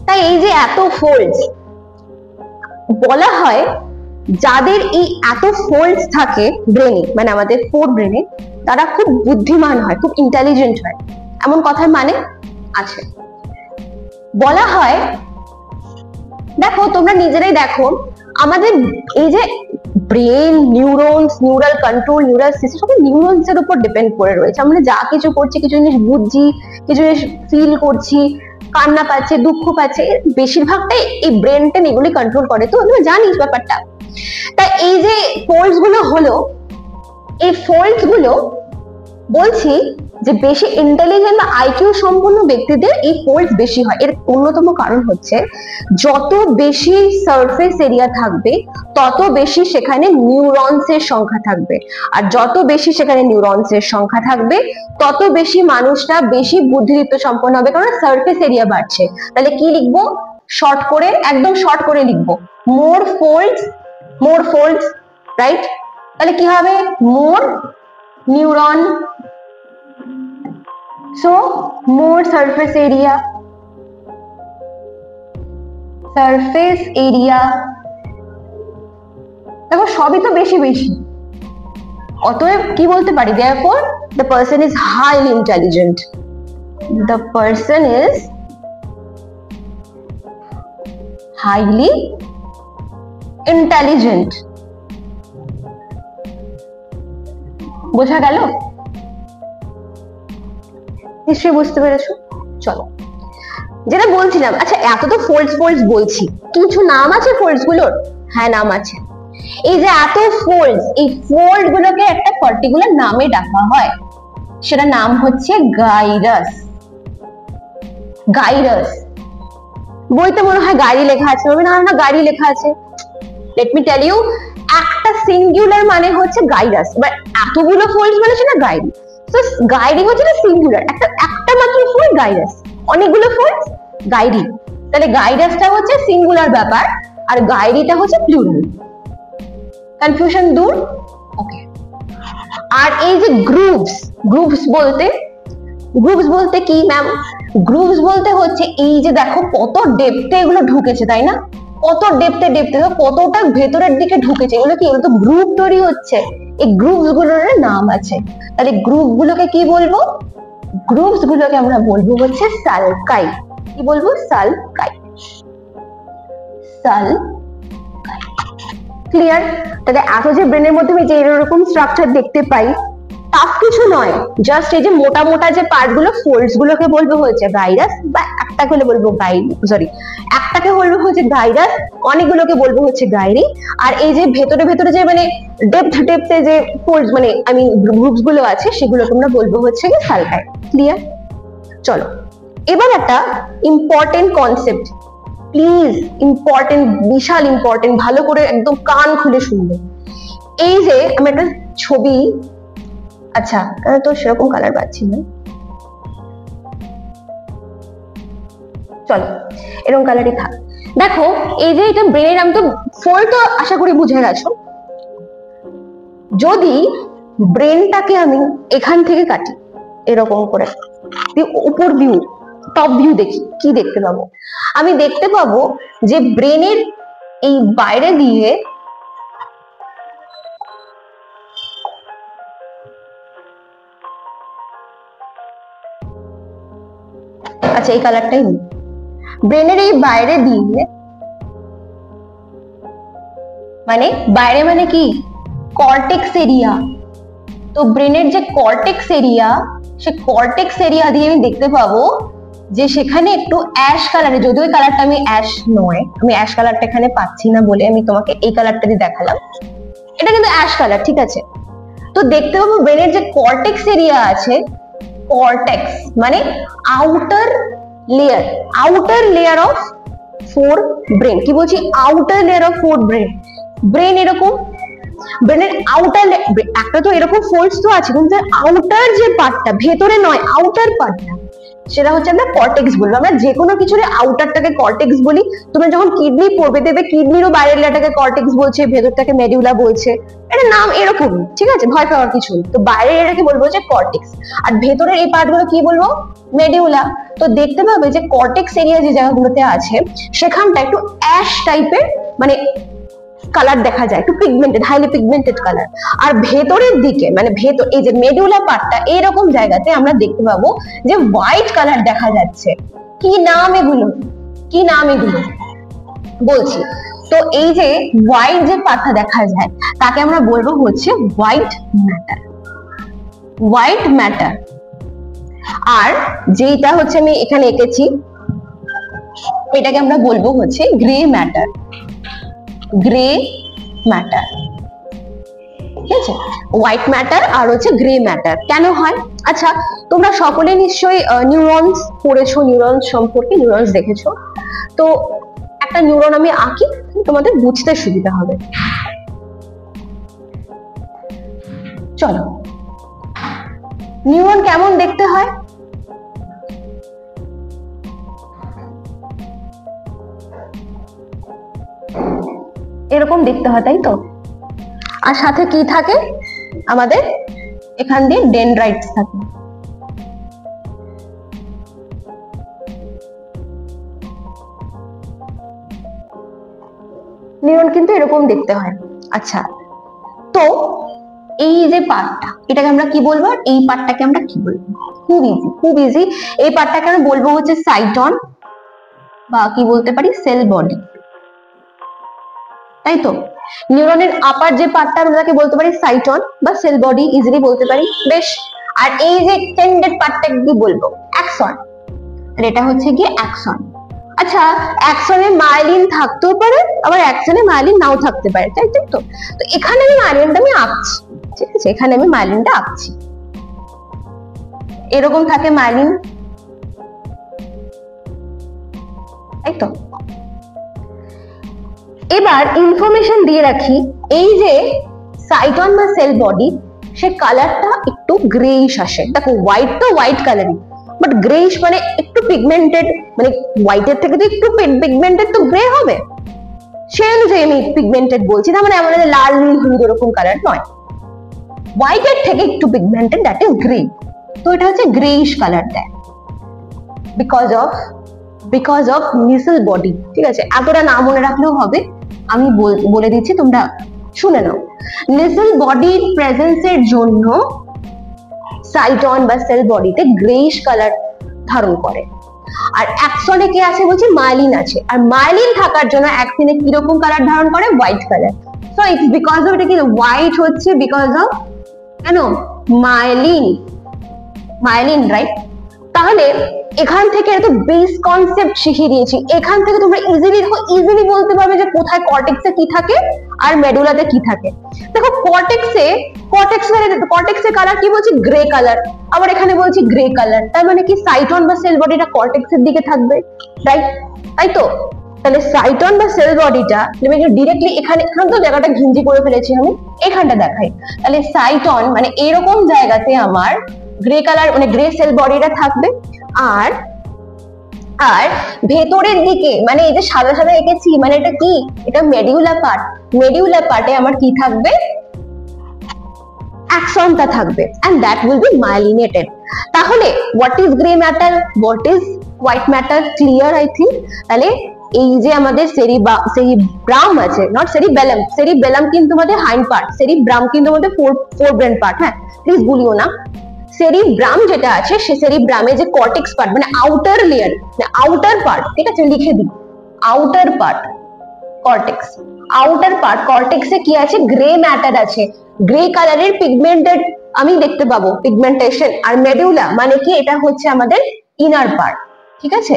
তাই এই যে এত ফোল্ডস, বলা হয় যাদের এই এত ফোল্ডস থাকে ব্রেনে, মানে আমাদের ফোর ব্রেনে, তারা খুব বুদ্ধিমান হয়, খুব ইন্টেলিজেন্ট হয়, এমন কথার মানে আছে। বলা হয়, দেখো তোমরা নিজেরাই দেখো, আমাদের এই যে brain, neurons, neural control, neural system সব নিউরনস এর উপর ডিপেন্ড করে রয়েছে। আমরা যা কিছু করছি, কিছু জিনিস বুঝছি, কিছু জিনিস ফিল করছি, কান্না পাচ্ছে, দুঃখ পাচ্ছে, বেশিরভাগটাই এই ব্রেনটেন এগুলি কন্ট্রোল করে। তো আমরা জানি ব্যাপারটা। তা এই যে ফোল্ডস গুলো হলো, এই ফোল্ডস গুলো বলছি যে বেশি ইন্টেলিজেন্ট বা আইকিউ সম্পন্ন ব্যক্তিদের এই ফোল্ডস বেশি হয়। এর অন্যতম কারণ হচ্ছে যত বেশি সারফেস এরিয়া থাকবে তত বেশি সেখানে নিউরনসের সংখ্যা থাকবে, আর যত বেশি সেখানে নিউরনসের সংখ্যা থাকবে তত বেশি মানুষটা বেশি বুদ্ধিদীপ্ত সম্পন্ন হবে, কারণ সারফেস এরিয়া বাড়ছে। তাহলে কি লিখবো? শর্ট করে, একদম শর্ট করে লিখবো মোর ফোল্ডস, রাইট? তাহলে কি হবে? মোর neuron, so more surface area, দেখো সবই তো বেশি বেশি, অতএব কি বলতে পারি? therefore the person is highly intelligent, the person is highly intelligent। বোঝা গেল? নিশ্চয়ই বুঝতে পেরেছো। চলো, যেটা বলছিলাম, আচ্ছা এত তো ফোল্ডস বলছি, কিছু নাম আছে ফোল্ডস গুলোর? হ্যাঁ নাম আছে। এই যে এত ফোল্ডস, এই ফোল্ড গুলোকে একটা পার্টিকুলার নামে ডাকা হয়, সেটা নাম হচ্ছে গাইরাস। বইতে মনে হয় গাড়ি লেখা আছে, না গাড়ি লেখা আছে। লেট মি টেল ইউ, একটা সিঙ্গুলার মানে হচ্ছে গাইরাস, বাট এতগুলো ফোল্ডস মানে সেটা গাইরি। তো গাইরি হচ্ছে না সিঙ্গুলার, একটা মাত্র ফোল্ড গাইরাস, অনেকগুলো ফোল্ডস গাইরি। তাহলে গাইরাসটা হচ্ছে সিঙ্গুলার ব্যাপার আর গাইরিটা হচ্ছে প্লুরাল। কনফিউশন দূর? ওকে। আর এই যে গ্রুপস বলতে কি ম্যাম? গ্রুপস বলতে হচ্ছে এই যে দেখো কত ডেপথে এগুলো ঢুকেছে, তাই না? কত ডেপথে কতটা ভেতরের দিকে ঢুকেছে, এগুলো কি? এগুলো তো গ্রুপ তৈরি হচ্ছে। এই গ্রুপস গুলোর নাম আছে। তাহলে গ্রুপ গুলোকে কি বলবো? গ্রুপস গুলোকে আমরা বলবো হচ্ছে সালকাই। কি বলবো? সালকাই। ক্লিয়ার? তাহলে এত যে ব্রেনের মধ্যে আমি যে এরকম স্ট্রাকচার দেখতে পাই, টাফ কিছু নয়, জাস্ট এই যে মোটা মোটা যে পার্ট গুলো, ফোল্ডস গুলোকে বলবো হচ্ছে গাইরাস, বা একটাকে বলবো একটাকে বলবো হচ্ছে গাইরাস, অনেকগুলোকে বলবো হচ্ছে গাইরি। আর এই যে ভেতরে যে মানে ডেপথে যে ফোল্ডস মানে গ্রুপস গুলো আছে, সেগুলোকে আমরা বলবো হচ্ছে কি সালকাই। ক্লিয়ার? চলো, এবার একটা ইম্পর্টেন্ট কনসেপ্ট, প্লিজ, ইম্পর্টেন্ট, বিশাল ইম্পর্টেন্ট, ভালো করে একদম কান খুলে শুনবে। এই যে আমি একটা ছবি, আচ্ছা তো সেরকম কালার পাচ্ছি না, চলো এরকম কালারই থাক। দেখো এই যে এটা ব্রেনের, আমি তো ফোল্ড তো আশা করি বুঝে গেছো। যদি ব্রেনটাকে আমি এখান থেকে কাটি এরকম করে, উপর ভিউ, টপ ভিউ দেখি, কি দেখতে পাবো? আমি দেখতে পাবো যে ব্রেনের এই বাইরে দিয়ে আচ্ছা এই কালারটাই নিই, ব্রেনের এই বাইরে দিয়ে, মানে বাইরে মানে কি? Cortex area. তো ব্রেনের যে কর্টেক্স এরিয়া, সে কর্টেক্স এরিয়া দিয়ে আমি দেখতে পাবো যে সেখানে একটু অ্যাশ কালারে, যদিও কালারটা আমি অ্যাশ নয়, আমি অ্যাশ কালারটা এখানে পাচ্ছি না বলে আমি তোমাকে এই কালারটা দিয়ে দেখালাম, এটা কিন্তু অ্যাশ কালার, ঠিক আছে? তো দেখতে পাবো ব্রেনের যে কর্টেক্স এরিয়া আছে, কর্টেক্স মানে outer layer of four brain. কি বলছি? Outer layer of four brain. Brain এরকম, ব্রেনের আউটার, একটা তো এরকম ফোল্ডস তো আছে, কিন্তু আউটার যে পার্টটা, ভেতরে নয়, আউটার পার্টটা, সেটা হচ্ছে আমরা কর্টেক্স বলবো। আমরা যে কোনো কিছুর আউটারটাকে কর্টেক্স বলি। তোমরা যখন কিডনি পড়বে দেখবে কিডনিরও বাইরের লেয়ারটাকে কর্টেক্স বলছে, ভেতরটাকে মেডুলা বলছে, এটা নাম এরকম, ঠিক আছে? ভয় পাওয়ার কিছু নেই। তো বাইরের এটাকে বলবো হচ্ছে কর্টেক্স, আর ভেতরের এই পার্টগুলো কি বলবো? মেডুলা। তো দেখতে পাবে যে কর্টেক্স এরিয়া যে জায়গাগুলোতে আছে, সেখানটা একটু অ্যাশ টাইপের মানে কালার দেখা যায়, একটু পিগমেন্টেড, হাইলি পিগমেন্টেড কালার। আর ভেতরের দিকে মানে ভেতর এই যে মেডুলা পার্টটা, এইরকম জায়গাতে আমরা দেখতে পাবো যে হোয়াইট কালার দেখা যাচ্ছে। কি নাম এগুলো? বলছি। তো এই যে হোয়াইট যে পার্টটা দেখা যায়, তাকে আমরা বলবো হচ্ছে হোয়াইট ম্যাটার। আর যেটা হচ্ছে আমি এখানে এঁকেছি, এটাকে আমরা বলবো হচ্ছে গ্রে ম্যাটার। আছে, হোয়াইট ম্যাটার আর হচ্ছে গ্রে ম্যাটার। কেন হয়? আচ্ছা, তোমরা সকলে নিশ্চয়ই নিউরনস পড়েছো, নিউরনস সম্পর্কে নিউরনস দেখেছো। তো একটা নিউরন আমি আঁকি, তোমাদের বুঝতে সুবিধা হবে। চলো, নিউরন কেমন দেখতে হয়? এরকম দেখতে হয়, তাই তো? আর সাথে কি থাকে? আমাদের এখান দিয়ে ডেনড্রাইটস থাকে। নিউরন কিন্তু এরকম দেখতে হয়। আচ্ছা, তো এই যে পার্টটা, এটাকে আমরা কি বলবো? এই পার্টটাকে আমরা কি বলবো? খুব ইজি, খুব ইজি। এই পার্টটাকে আমরা বলবো হচ্ছে সাইটন, বা কি বলতে পারি সেল বডি, তাই তো? নিউরনের আপার যে পার্টটা আমরা বলতে পারি সাইটন বা সেল বডি, ইজিলি বলতে পারি। বেশ, আর এই যে এক্সটেন্ডেড পার্টটাকে কি বলবো? অ্যাক্সন। আর এটা হচ্ছে কি অ্যাক্সন। আচ্ছা, অ্যাক্সনে মাইলিন থাকতেও পারে, আবার অ্যাক্সনে মাইলিন নাও থাকতে পারে, তাই তো? তো এখানে আমি মাইলিনটা আমি আঁকছি, ঠিক আছে? এখানে আমি মাইলিনটা আঁকছি, এরকম থাকে মাইলিন, তাই তো? এবার ইনফরমেশন দিয়ে রাখি, এই যে সাইটন বা সেল বডি, সে কালারটা একটু গ্রেইশ আসে। দেখো, হোয়াইট তো হোয়াইট কালারই, বাট গ্রেইশ মানে একটু পিগমেন্টেড, মানে হোয়াইটের থেকে তো একটু পিগমেন্টেড তো গ্রে হবে, সেই অনুযায়ী আমি পিগমেন্টেড বলছি। না মানে আমাদের লাল নীল হলুদ এরকম কালার নয়, হোয়াইটের থেকে একটু পিগমেন্টেড, দ্যাট ইজ গ্রে। তো এটা হচ্ছে গ্রেইশ কালার দেয় বিকজ অফ মিসেল বডি, ঠিক আছে? এতটা না মনে রাখলেও হবে, আমি বলে দিচ্ছি, তোমরা শুনে নাও। মিসেল বডির প্রেজেন্সের জন্য সাইটন বা সেল বডিতে গ্রেইশ কালার ধারণ করে। আর অ্যাক্সনে কি আছে বলছি? মাইলিন আছে। আর মাইলিন থাকার জন্য অ্যাক্সিনে কিরকম কালার ধারণ করে? White colour. So it's because of, এটা কি হোয়াইট হচ্ছে বিকজ অফ কেন? Myelin, right? তাহলে এখান থেকে এত বেস কনসেপ্ট শিখিয়ে দিয়েছি, এখান থেকে তোমরা ইজিলি বলতে পারবে যে কোথায় কর্টেক্সে কি থাকে আর মেডুলাতে কি থাকে। দেখো, কর্টেক্সের কালার কি বলছি? Grey colour. আবার এখানে বলছি গ্রে কালার, তার মানে কি সাইটন বা সেল বডিটা কর্টেক্সের দিকে থাকবে, রাইট? তাই তো? তাহলে সাইটন বা সেল বডিটা ডিরেক্টলি এখানে তো জায়গাটা ঘিঞ্জি করে ফেলেছি আমি, এখানটা দেখাই। তাহলে সাইটন মানে এরকম জায়গাতে আমার গ্রে কালার, মানে গ্রে সেল বডিটা থাকবে। আর ভেতরের দিকে, মানে এই যে সাদা সাদা এঁকেছি, মানে এটা কি? এটা মেডিউলা পার্টে আমার কি থাকবে? অ্যাক্সনটা থাকবে, and that will be myelinated. তাহলে what is gray matter, what is white matter? Clear, I think? তাহলে এই যে আমাদের সেরিব্রাম আছে, নট সেরিবেলাম, সেরিবেলাম কিন্তু আমাদের হাইন্ড পার্ট, সেরিব্রাম কিন্তু আমাদের ফোর ব্রেন পার্ট। হ্যাঁ, প্লিজ ভুলিও না। সেরিব্রাম যেটা আছে, সে সেরিব্রামে যে কর্টেক্স পার্ট, মানে আউটার লেয়ার, মানে আউটার পার্ট, ঠিক আছে? লিখে দিই, outer part cortex. Outer part কর্টেক্সে কি আছে? গ্রে ম্যাটার আছে, গ্রে কালারের পিগমেন্টেড আমি দেখতে পাবো, পিগমেন্টেশন। আর মেডুলা মানে কি? এটা হচ্ছে আমাদের ইনার পার্ট, ঠিক আছে?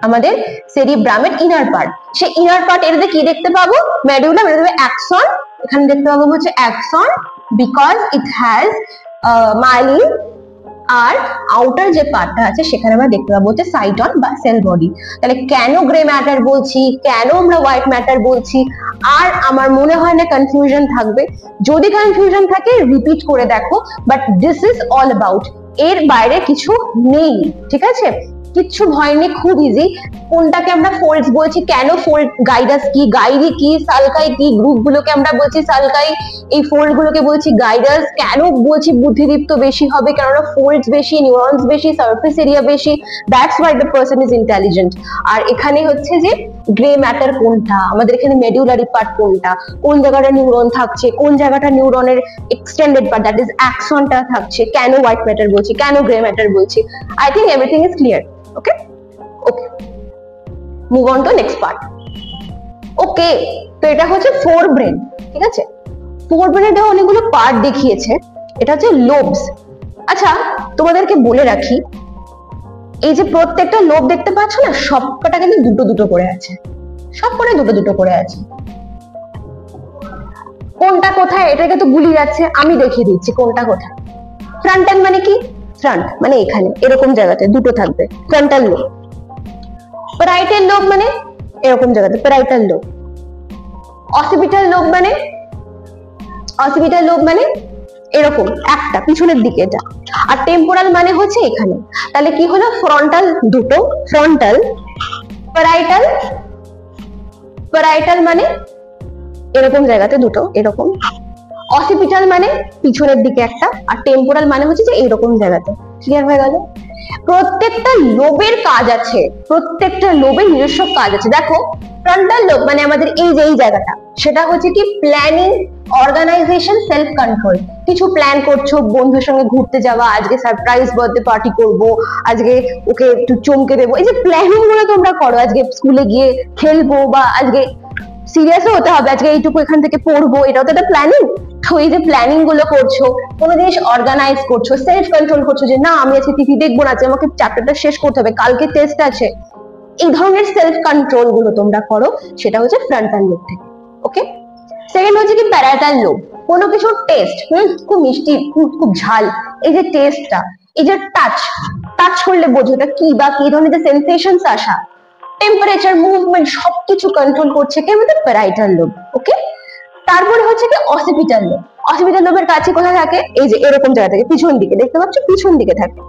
আমাদের সেরিব্রামের ইনার পার্ট, সে ইনার পার্ট, এটাতে কি দেখতে পাবো? মেডুলা, মানে অ্যাক্সন। এখানে দেখতে পাবো হচ্ছে axon, because it has myelin. আর আউটার যে পার্টটা আছে, সেখানে আমরা দেখতে পাবো হচ্ছে সাইটন বা সেল বডি। তাহলে কেন গ্রে ম্যাটার বলছি, কেন আমরা হোয়াইট ম্যাটার বলছি, আর আমার মনে হয় না কনফিউশন থাকবে। যদি কনফিউশন থাকে রিপিট করে দেখো, but this is all about, এর বাইরে কিছু নেই, ঠিক আছে? কিচ্ছু ভয় নেই, খুব ইজি। কোনটাকে আমরা ফোল্ডস বলছি, কেন ফোল্ড, গাইডাস কি, গাইরি কি, সালকাই কি, গ্রুপ গুলোকে আমরা বলছি সালকাই, এই ফোল্ড গুলোকে বলছি গাইডাস। কেন বলছি বুদ্ধিদীপ্ত বেশি হবে? কেননা ফোল্ডস বেশি, নিউরনস বেশি, সারফেস এরিয়া বেশি, that's why the person is intelligent. আর এখানে হচ্ছে যে গ্রে ম্যাটার কোনটা, আমাদের এখানে মেডুলারি পার্ট কোনটা, কোন জায়গাটা নিউরন থাকছে, কোন জায়গাটা নিউরনের এক্সটেন্ডেড পার্ট, দ্যাট ইজ অ্যাক্সনটা থাকছে, কেন হোয়াইট ম্যাটার বলছি, কেন গ্রে ম্যাটার বলছি। I think everything is clear. Okay, move on to next part. Okay, তো এটা হচ্ছে ফোর ব্রেন, ঠিক আছে? ফোর ব্রেনে দেখো অনেকগুলো পার্ট দেখিয়েছে, এটা হচ্ছে লোবস। আচ্ছা, তোমাদেরকে বলে রাখি, এই যে প্রত্যেকটা লোব দেখতে পাচ্ছ না, সবকটা কিন্তু দুটো দুটো করে আছে, সবকটা দুটো দুটো করে আছে। কোনটা কোথায় এটাকে তো ভুলে যাচ্ছে, আমি দেখিয়ে দিচ্ছি কোনটা কোথায়। ফ্রন্টাল মানে কি? ফ্রন্ট মানে এখানে এরকম জায়গাতে দুটো থাকবে, ফ্রন্টাল লোব। প্যারাইটাল লোব মানে এরকম জায়গাতে, প্যারাইটাল লোব। অসিপিটাল লোব মানে, অসিপিটাল লোব মানে এরকম একটা পিছনের দিকে এটা। আর টেম্পোরাল মানে হচ্ছে এখানে। তাহলে কি হলো? ফ্রন্টাল দুটো, ফ্রন্টাল, প্যারাইটাল, প্যারাইটাল মানে এরকম জায়গাতে দুটো এরকম, অসিপিটাল মানে পিছনের দিকে একটা, আর টেম্পোরাল মানে হচ্ছে যে এইরকম জায়গাতে। ক্লিয়ার হয়ে গেল? প্রত্যেকটা লোবের কাজ আছে, প্রত্যেকটা লোবের নিজস্ব কাজ আছে। দেখো ফ্রন্টাল লোব মানে আমাদের এই যে এই জায়গাটা, সেটা হচ্ছে কি প্ল্যানিং, অর্গানাইজেশন, সেলফ কন্ট্রোল। কিছু প্ল্যান করছো, বন্ধুর সঙ্গে ঘুরতে যাওয়া, আজকে সারপ্রাইজ বার্থডে পার্টি করব, আজকে ওকে একটু চমকে দেবো, এই যে প্ল্যানিং গুলো তোমরা করো, আজকে স্কুলে গিয়ে খেলবো, বা আজকে সিরিয়াসও হতে হবে, আজকে এইটুকু এখান থেকে পড়বো, এটাও তো একটা প্ল্যানিং। তো এই যে প্ল্যানিং গুলো করছো, কোনো জিনিস অর্গানাইজ করছো, সেলফ কন্ট্রোল করছো, যে না আমি আজকে টিভি দেখবো না, আমাকে চ্যাপ্টারটা শেষ করতে হবে, কালকে টেস্ট আছে, এই ধরনের সেলফ কন্ট্রোল গুলো তোমরা করো, সেটা হচ্ছে ফ্রন্টাল লোব থেকে। ওকে, সেকেন্ড হচ্ছে কি প্যারাইটাল লোব। কোনো কিছু টেস্ট, খুব মিষ্টি, খুব ঝাল, এই যে টেস্টটা, এই যে টাচ, টাচ করলে বোঝো এটা কি, বা কি ধরনের যে সেন্সেশনস আসা, টেম্পারেচার, মুভমেন্ট, সবকিছু কন্ট্রোল করছে কে? আমাদের প্যারাইটাল লোব। ওকে, তারপরে হচ্ছে কি অসিপিটাল লোব। অসিপিটাল লোবের কাছে কোথায় থাকে? এই যে এরকম জায়গা থেকে পিছন দিকে, দেখতে পাচ্ছ পিছন দিকে থাকে।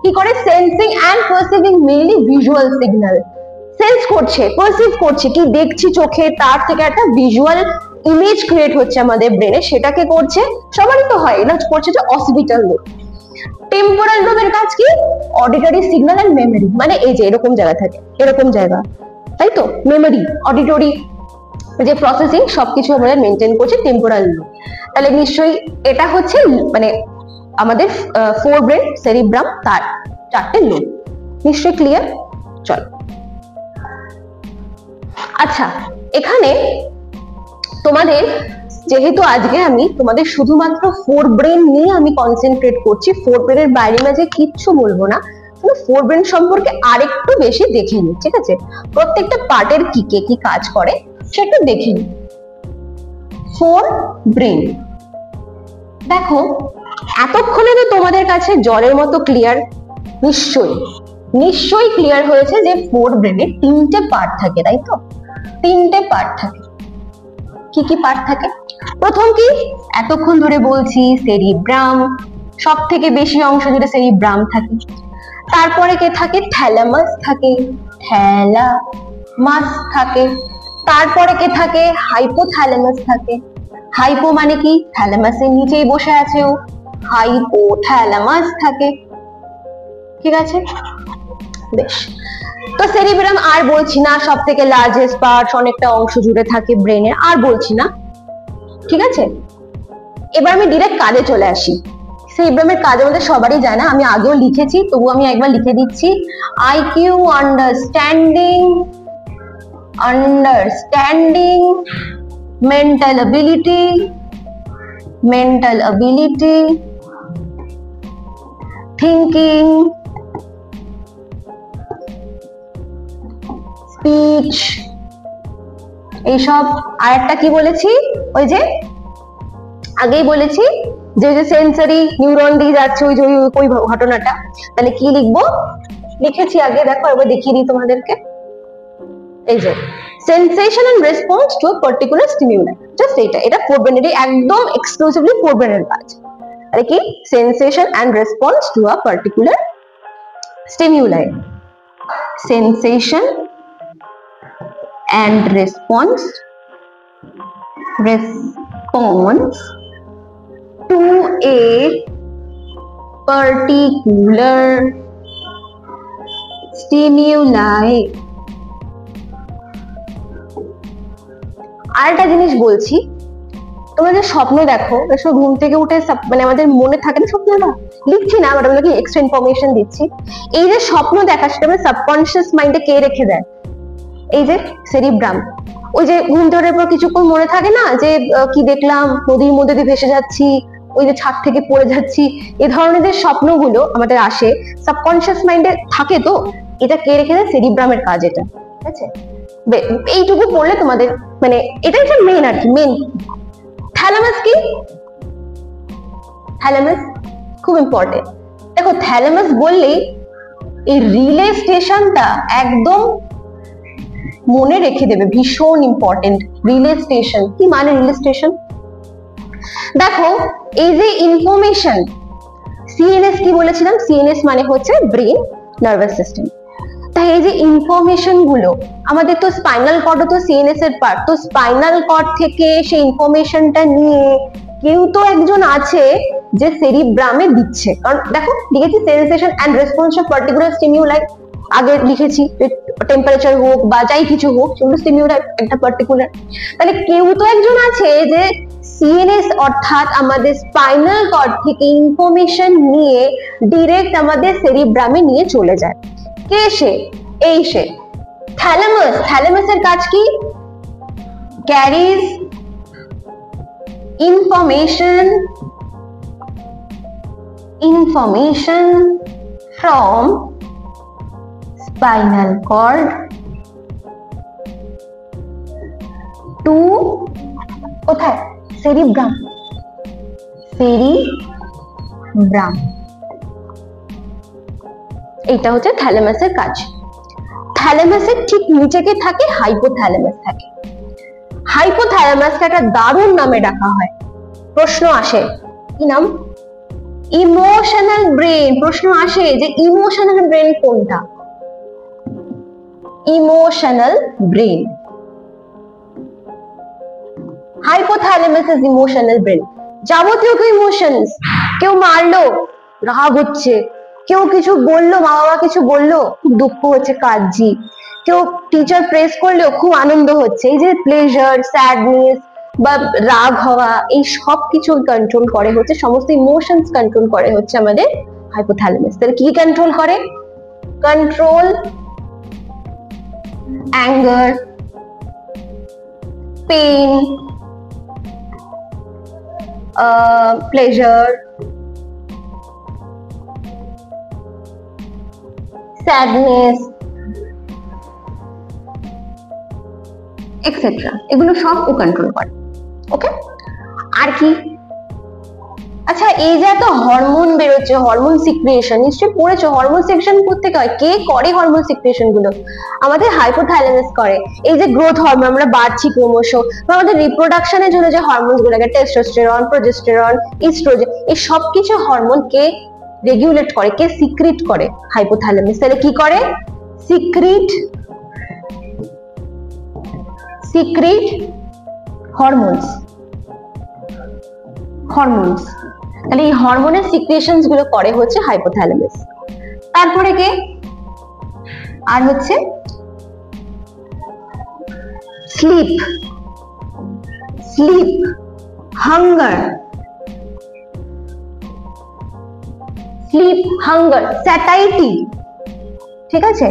কি করে? Sensing and perceiving mainly visual signal. Sense করছে, পারসিভ করছে, কি দেখছি চোখে, তার থেকে একটা ভিজুয়াল ইমেজ ক্রিয়েট হচ্ছে আমাদের ব্রেনে, সেটাকে করছে, সবারই তো হয়, এটা করছে যে অসিপিটাল লোব। টেম্পোরাল লোবের কাজ কি? অডিটরি সিগন্যাল এন্ড মেমোরি, মানে এই যে এরকম জায়গা থাকে, এরকম জায়গা, তাই তো? মেমোরি, অডিটরি যে প্রসেসিং, সবকিছু আমাদের মেনটেন করছে টেম্পোরাল লোব। তাহলে নিশ্চয়ই এটা হচ্ছে মানে আমাদের ফোর ব্রেন, সেরিব্রাম, তার চারটে লোব। নিশ্চয়ই ক্লিয়ার? চল, আচ্ছা এখানে তোমাদের, যেহেতু আজকে আমি তোমাদের শুধুমাত্র ফোর ব্রেন নিয়ে আমি কনসেন্ট্রেট করছি, ফোর ব্রেনের বাইরে মাঝে কিচ্ছু বলবো না, ফোর ব্রেন সম্পর্কে আরেকটু বেশি দেখে নিই, ঠিক আছে? প্রত্যেকটা পার্টের কি কে কি কাজ করে সেটা দেখে নিই। ফোর ব্রেন, দেখো এতক্ষণে তো তোমাদের কাছে জলের মতো ক্লিয়ার, নিশ্চয়ই নিশ্চয়ই ক্লিয়ার হয়েছে যে ফোর ব্রেনের তিনটে পার্ট থাকে, তাই তো? তিনটে পার্ট থাকে। কি কি পার্ট থাকে? প্রথম কি, এতক্ষণ ধরে বলছি সেরিব্রাম, সব থেকে বেশি অংশ জুড়ে সেরিব্রাম থাকে। তারপরে কে থাকে? থ্যালামাস থাকে, থ্যালামাস থাকে। তারপরে কে থাকে? হাইপোথ্যালামাস থাকে। হাইপো মানে কি? থ্যালামাসের নিচেই বসে আছে ও, হাইপোথ্যালামাস থাকে। ঠিক আছে, বেশ। তো সেরিব্রাম আর বলছি না, সব থেকে লার্জেস্ট পার্ট, অনেকটা অংশ জুড়ে থাকে ব্রেনের, আর বলছি না, ঠিক আছে? এবার আমি ডিরেক্ট কাজে চলে আসি। সেরিব্রামের কাজ আমাদের সবারই জানা, আমি আগেও লিখেছি, তবু আমি একবার লিখে দিচ্ছি। IQ, understanding, understanding, mental ability, mental ability, thinking, speech, এইসব। আর একটা কি বলেছি? ওই যে আগেই বলেছি যে সেন্সরি নিউরন দিয়ে যাচ্ছে, ওই যে ওই ঘটনাটা। তাহলে কি লিখবো? লিখেছি আগে, দেখো এবার দেখিয়ে দিই তোমাদেরকে। এই যে sensation and response to a particular stimuli, just এটা ফোর ব্রেনের একদম এক্সক্লুসিভলি ফোর ব্রেনের কাজ। আরে কি? Sensation and response to a particular stimuli, sensation and response to a particular stimuli। আরেকটা জিনিস বলছি, তোমরা যে স্বপ্ন দেখো, এসব ঘুম থেকে উঠে মানে আমাদের মনে থাকে না স্বপ্নটা, লিখছি না, বাট আমরা কি এক্সট্রা ইনফরমেশন দিচ্ছি। এই যে স্বপ্ন দেখা, সেটা আমাদের সাবকনশিয়াস মাইন্ডে কে রেখে দেয়? এই যে সেরিব্রাম। ওই যে ঘুম থেকে ওঠার পর কিছুক্ষণ মনে থাকে না যে কি দেখলাম, নদীর মধ্যে দিয়ে ভেসে যাচ্ছি, ওই যে ছাদ থেকে পড়ে যাচ্ছি, এই ধরনের যে স্বপ্নগুলো আমাদের আসে, সাবকনশিয়াস মাইন্ডে থাকে। তো এটা কে রেখে দেয়? সেরিব্রামের কাজ এটা, ঠিক আছে? এইটুকু পড়লে তোমাদের মানে এটা একটা মেন আর কি, মেন। থ্যালামাস কি? থ্যালামাস খুব ইম্পর্টেন্ট। দেখো থ্যালামাস বললেই এই রিলে স্টেশনটা একদম মনে রেখে দেবে, ভীষণ ইম্পর্টেন্ট। রিলে স্টেশন কি মানে? রিলে স্টেশন দেখো এই যে ইনফরমেশন, সিএনএস কি বলেছিলাম? সিএনএস মানে হচ্ছে ব্রেন নার্ভাস সিস্টেম। তাই এই যে ইনফরমেশন গুলো আমাদের তো স্পাইনাল কর্ডও তো সিএনএস এর পার্ট, তো স্পাইনাল কর্ড থেকে সেই ইনফরমেশনটা নিয়ে কেউ তো একজন আছে যে সেরিব্রামে দিচ্ছে। কারণ দেখো লিখেছি sensation and response of particular stimuli, আগে লিখেছি টেম্পারেচার হোক বা যাই কিছু হোক সেগুলো স্টিমিউলাই একটা পার্টিকুলার। তাহলে কেউ তো একজন আছে যে সিএনএস অর্থাৎ আমাদের স্পাইনাল কর্ড থেকে ইনফরমেশন নিয়ে ডিরেক্ট আমাদের সেরিব্রামে নিয়ে চলে যায়। কে সে? এই সে থ্যালামাস। থ্যালামাসের কাজ কি? Carries information from spinal cord to কোথায়? সেরিব্রাম। সেরিব্রাম, এটা হচ্ছে থ্যালামাসের কাজ। থ্যালামাসের ঠিক নিচে কে থাকে? হাইপোথ্যালামাস থাকে। হাইপোথ্যালামাসকে একটা দারুণ নামে ডাকা হয়, প্রশ্ন আসে কি নাম? Emotional brain. প্রশ্ন আসে যে ইমোশনাল ব্রেন কোনটা? Emotional brain. Hypothalamus is emotional brain. যাবতীয় ইমোশনস, কেউ মারলো রাগ হচ্ছে, কেউ কিছু বললো, মা বাবা কিছু বললো খুব দুঃখ হচ্ছে কাঁদছি, কেউ টিচার প্রেস করলেও খুব আনন্দ হচ্ছে, এই যে প্লেজার, স্যাডনেস বা রাগ হওয়া, এই সব কিছু কন্ট্রোল করে হচ্ছে, সমস্ত ইমোশনস কন্ট্রোল করে হচ্ছে আমাদের হাইপোথ্যালামাস। তাহলে কি কন্ট্রোল করে? Control anger, pain, pleasure, sadness etcetera, এগুলো সব ও কন্ট্রোল করে। ওকে, আর কি? আচ্ছা এই যে এত হরমোন বেরোচ্ছে, হরমোন সিক্রিয়েশন নিশ্চয়ই পড়েছো। হরমোন সিক্রিয়েশন কোত্থেকে হয়? কে করে হরমোন সিক্রিয়েশন গুলো? আমাদের হাইপোথ্যালামাস করে। এই যে গ্রোথ হরমোন, আমরা বাড়ছি ক্রমশ, আমাদের রিপ্রোডাকশনের জন্য যে হরমোনস গুলো লাগে, টেস্টোস্টেরন, প্রোজেস্টেরন, ইস্ট্রোজেন, এই সব কিছু হরমোন কে রেগুলেট করে, কে সিক্রিট করে? হাইপোথ্যালামাস। তাহলে কি করে? Secrete hormones. তাহলে এই হরমোনের সিক্রিয়েশনস গুলো করে হচ্ছে হাইপোথ্যালামাস। তারপরে কে? আর হচ্ছে স্লিপ, হাঙ্গার, স্যাটাইটি, ঠিক আছে?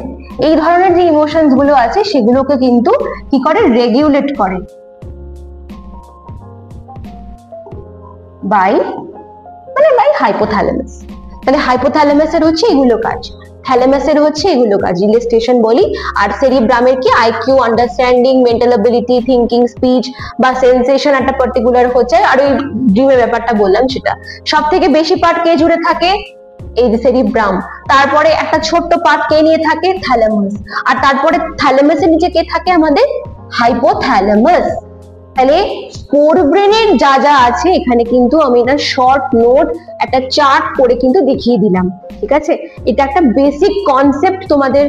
এই ধরনের যে ইমোশনস গুলো আছে সেগুলোকে কিন্তু কি করে? রেগুলেট করে বাই হাইপোথ্যালামাস। তাহলে হাইপোথ্যালামাসের হচ্ছে এগুলো কাজ, থ্যালামাসের হচ্ছে এগুলো কাজ, রিলেস্টেশন বলি। আর সেরিব্রামের কি? IQ, understanding, mental ability, thinking, speech বা সেন্সেশন একটা পার্টিকুলার হচ্ছে। আর ওই ড্রিমের ব্যাপারটা বললাম সেটা। সব থেকে বেশি পার্ট কে জুড়ে থাকে? এই যে সেরিব্রাম। তারপরে একটা ছোট্ট পার্ট কে নিয়ে থাকে? থ্যালামাস। আর তারপরে থ্যালামাসের নিচে কে থাকে? আমাদের হাইপোথ্যালামাস। তাহলে ফোর ব্রেনের যা যা আছে এখানে কিন্তু আমি এটা শর্ট নোট, একটা চার্ট করে কিন্তু দেখিয়ে দিলাম, ঠিক আছে? এটা একটা বেসিক কনসেপ্ট তোমাদের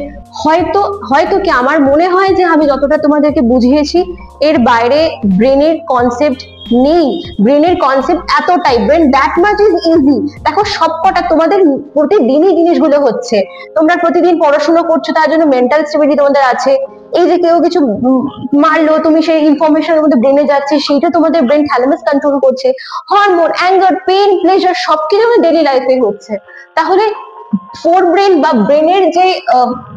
হয়তো কি আমার মনে হয় যে আমি যতটা তোমাদেরকে বুঝিয়েছি এর বাইরে ব্রেনের কনসেপ্ট নেই। ব্রেনের কনসেপ্ট এতটাই, brain that much is easy. দেখো সবকটা তোমাদের প্রতিদিনই জিনিসগুলো হচ্ছে, তোমরা প্রতিদিন পড়াশোনা করছো, তার জন্য মেন্টাল স্টেবিলিটি তোমাদের আছে। এই যে কেউ কিছু মারলো, তুমি সেই ইনফরমেশন মধ্যে ব্রেনে যাচ্ছে, সেইটা তোমাদের ব্রেন থ্যালামাস কন্ট্রোল করছে। হরমোন, অ্যাঙ্গার, পেইন, প্লেজার সবকিছু আমাদের ডেইলি লাইফে হচ্ছে। তাহলে ফোর ব্রেন বা ব্রেনের যে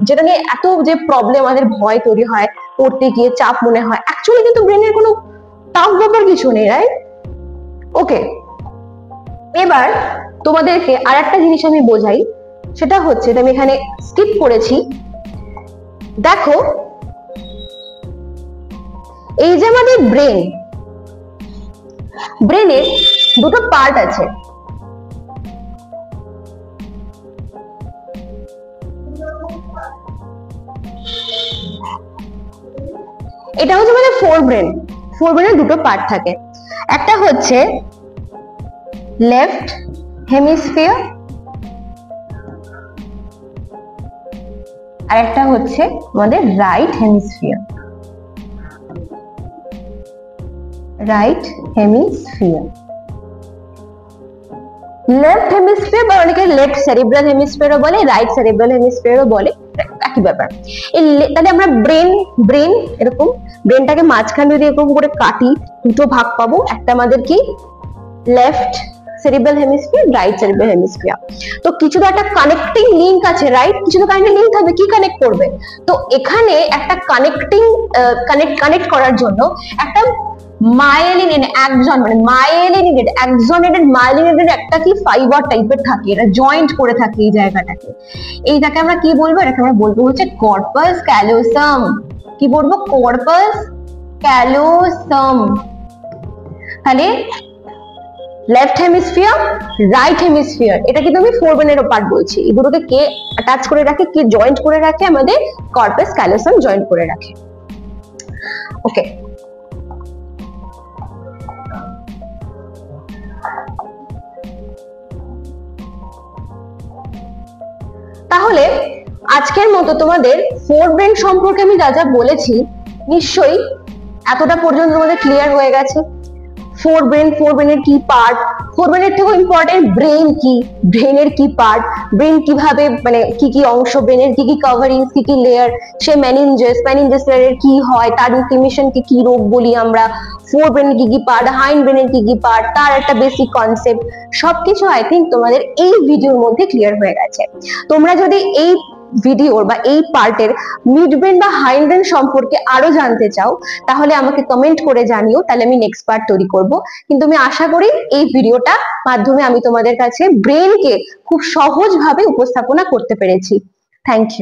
যেটা নিয়ে এত যে প্রবলেম, আমাদের ভয় তৈরি হয়, পড়তে গিয়ে চাপ মনে হয়, অ্যাকচুয়ালি কিন্তু ব্রেনের কোনো টাফ ব্যাপার কিছু নেই, রাইট? ওকে, এবার তোমাদেরকে আর একটা জিনিস আমি বোঝাই, সেটা হচ্ছে আমি এখানে স্কিপ করেছি। দেখো এই যে আমাদের ব্রেন, ব্রেনের দুটো পার্ট আছে, এটা হচ্ছে মানে ফোর ব্রেনের দুটো পার্ট থাকে। একটা হচ্ছে লেফট হেমিস্ফিয়ার আর একটা হচ্ছে আমাদের রাইট হেমিস্ফিয়ার। লেফট হেমিস্ফিয়ার বা অনেকে লেফট সেরিব্রাল হেমিস্ফিয়ারও বলে, রাইট সেরিব্রাল হেমিস্ফিয়ারও বলে, একই ব্যাপার। তাহলে আমরা ব্রেন এরকম ব্রেনটাকে মাঝখান দিয়ে এরকম করে কাটি, দুটো ভাগ পাবো, একটা আমাদের কি left cerebral hemisphere, right cerebral hemisphere. তো কিছু তো একটা কানেক্টিং লিংক আছে, রাইট? কিছু তো কানেক্টিং লিংক থাকবে, কি কানেক্ট করবে? তো এখানে একটা কানেক্ট করার জন্য একটা মাইলিনেটেড একটা কি ফাইবার টাইপের থাকে, এটা জয়েন্ট করে থাকে এই জায়গাটাকে। এইটাকে আমরা কি বলবো? এটাকে আমরা বলবো হচ্ছে কর্পাস ক্যালোসাম। কি বলবো? Corpus callosum. তাহলে লেফট হেমিস্ফিয়ার, রাইট হেমিস্ফিয়ার, এটা কিন্তু আমি ফোরব্রেনের পার্ট বলছি। এই দুটোকে কে অ্যাটাচ করে রাখে, কে জয়েন্ট করে রাখে? আমাদের কর্পাস ক্যালোসাম জয়েন্ট করে রাখে। ওকে, তাহলে আজকের মতো তোমাদের ফোরব্রেন সম্পর্কে আমি যা যা বলেছি নিশ্চয়ই এতটা পর্যন্ত তোমাদের ক্লিয়ার হয়ে গেছে। ফোরব্রেনের কি পার্ট, ফোরব্রেনের থেকেও ইম্পর্টেন্ট ব্রেন কি, ব্রেনের কি পার্ট, ব্রেন কিভাবে মানে কি কি অংশ, ব্রেনের কি কি কভারিং, কি কি লেয়ার, সে মেনিনজাস লেয়ারের কি হয়, তার ইনফ্লেমেশন কি রোগ বলি আমরা, ফোরব্রেনের কি কি পার্ট, হাইন্ড ব্রেনের কি কি পার্ট, তার একটা বেসিক কনসেপ্ট, সবকিছু আই থিঙ্ক তোমাদের এই ভিডিওর মধ্যে ক্লিয়ার হয়ে গেছে। তোমরা যদি এই ভিডিওর বা এই পার্টের মিড ব্রেন বা হাইন্ড ব্রেন সম্পর্কে আরো জানতে চাও তাহলে আমাকে কমেন্ট করে জানিও, তাহলে আমি নেক্সট পার্ট তৈরি করব। কিন্তু আমি আশা করি এই ভিডিওটা মাধ্যমে আমি তোমাদের কাছে ব্রেনকে খুব সহজভাবে উপস্থাপনা করতে পেরেছি। Thank you.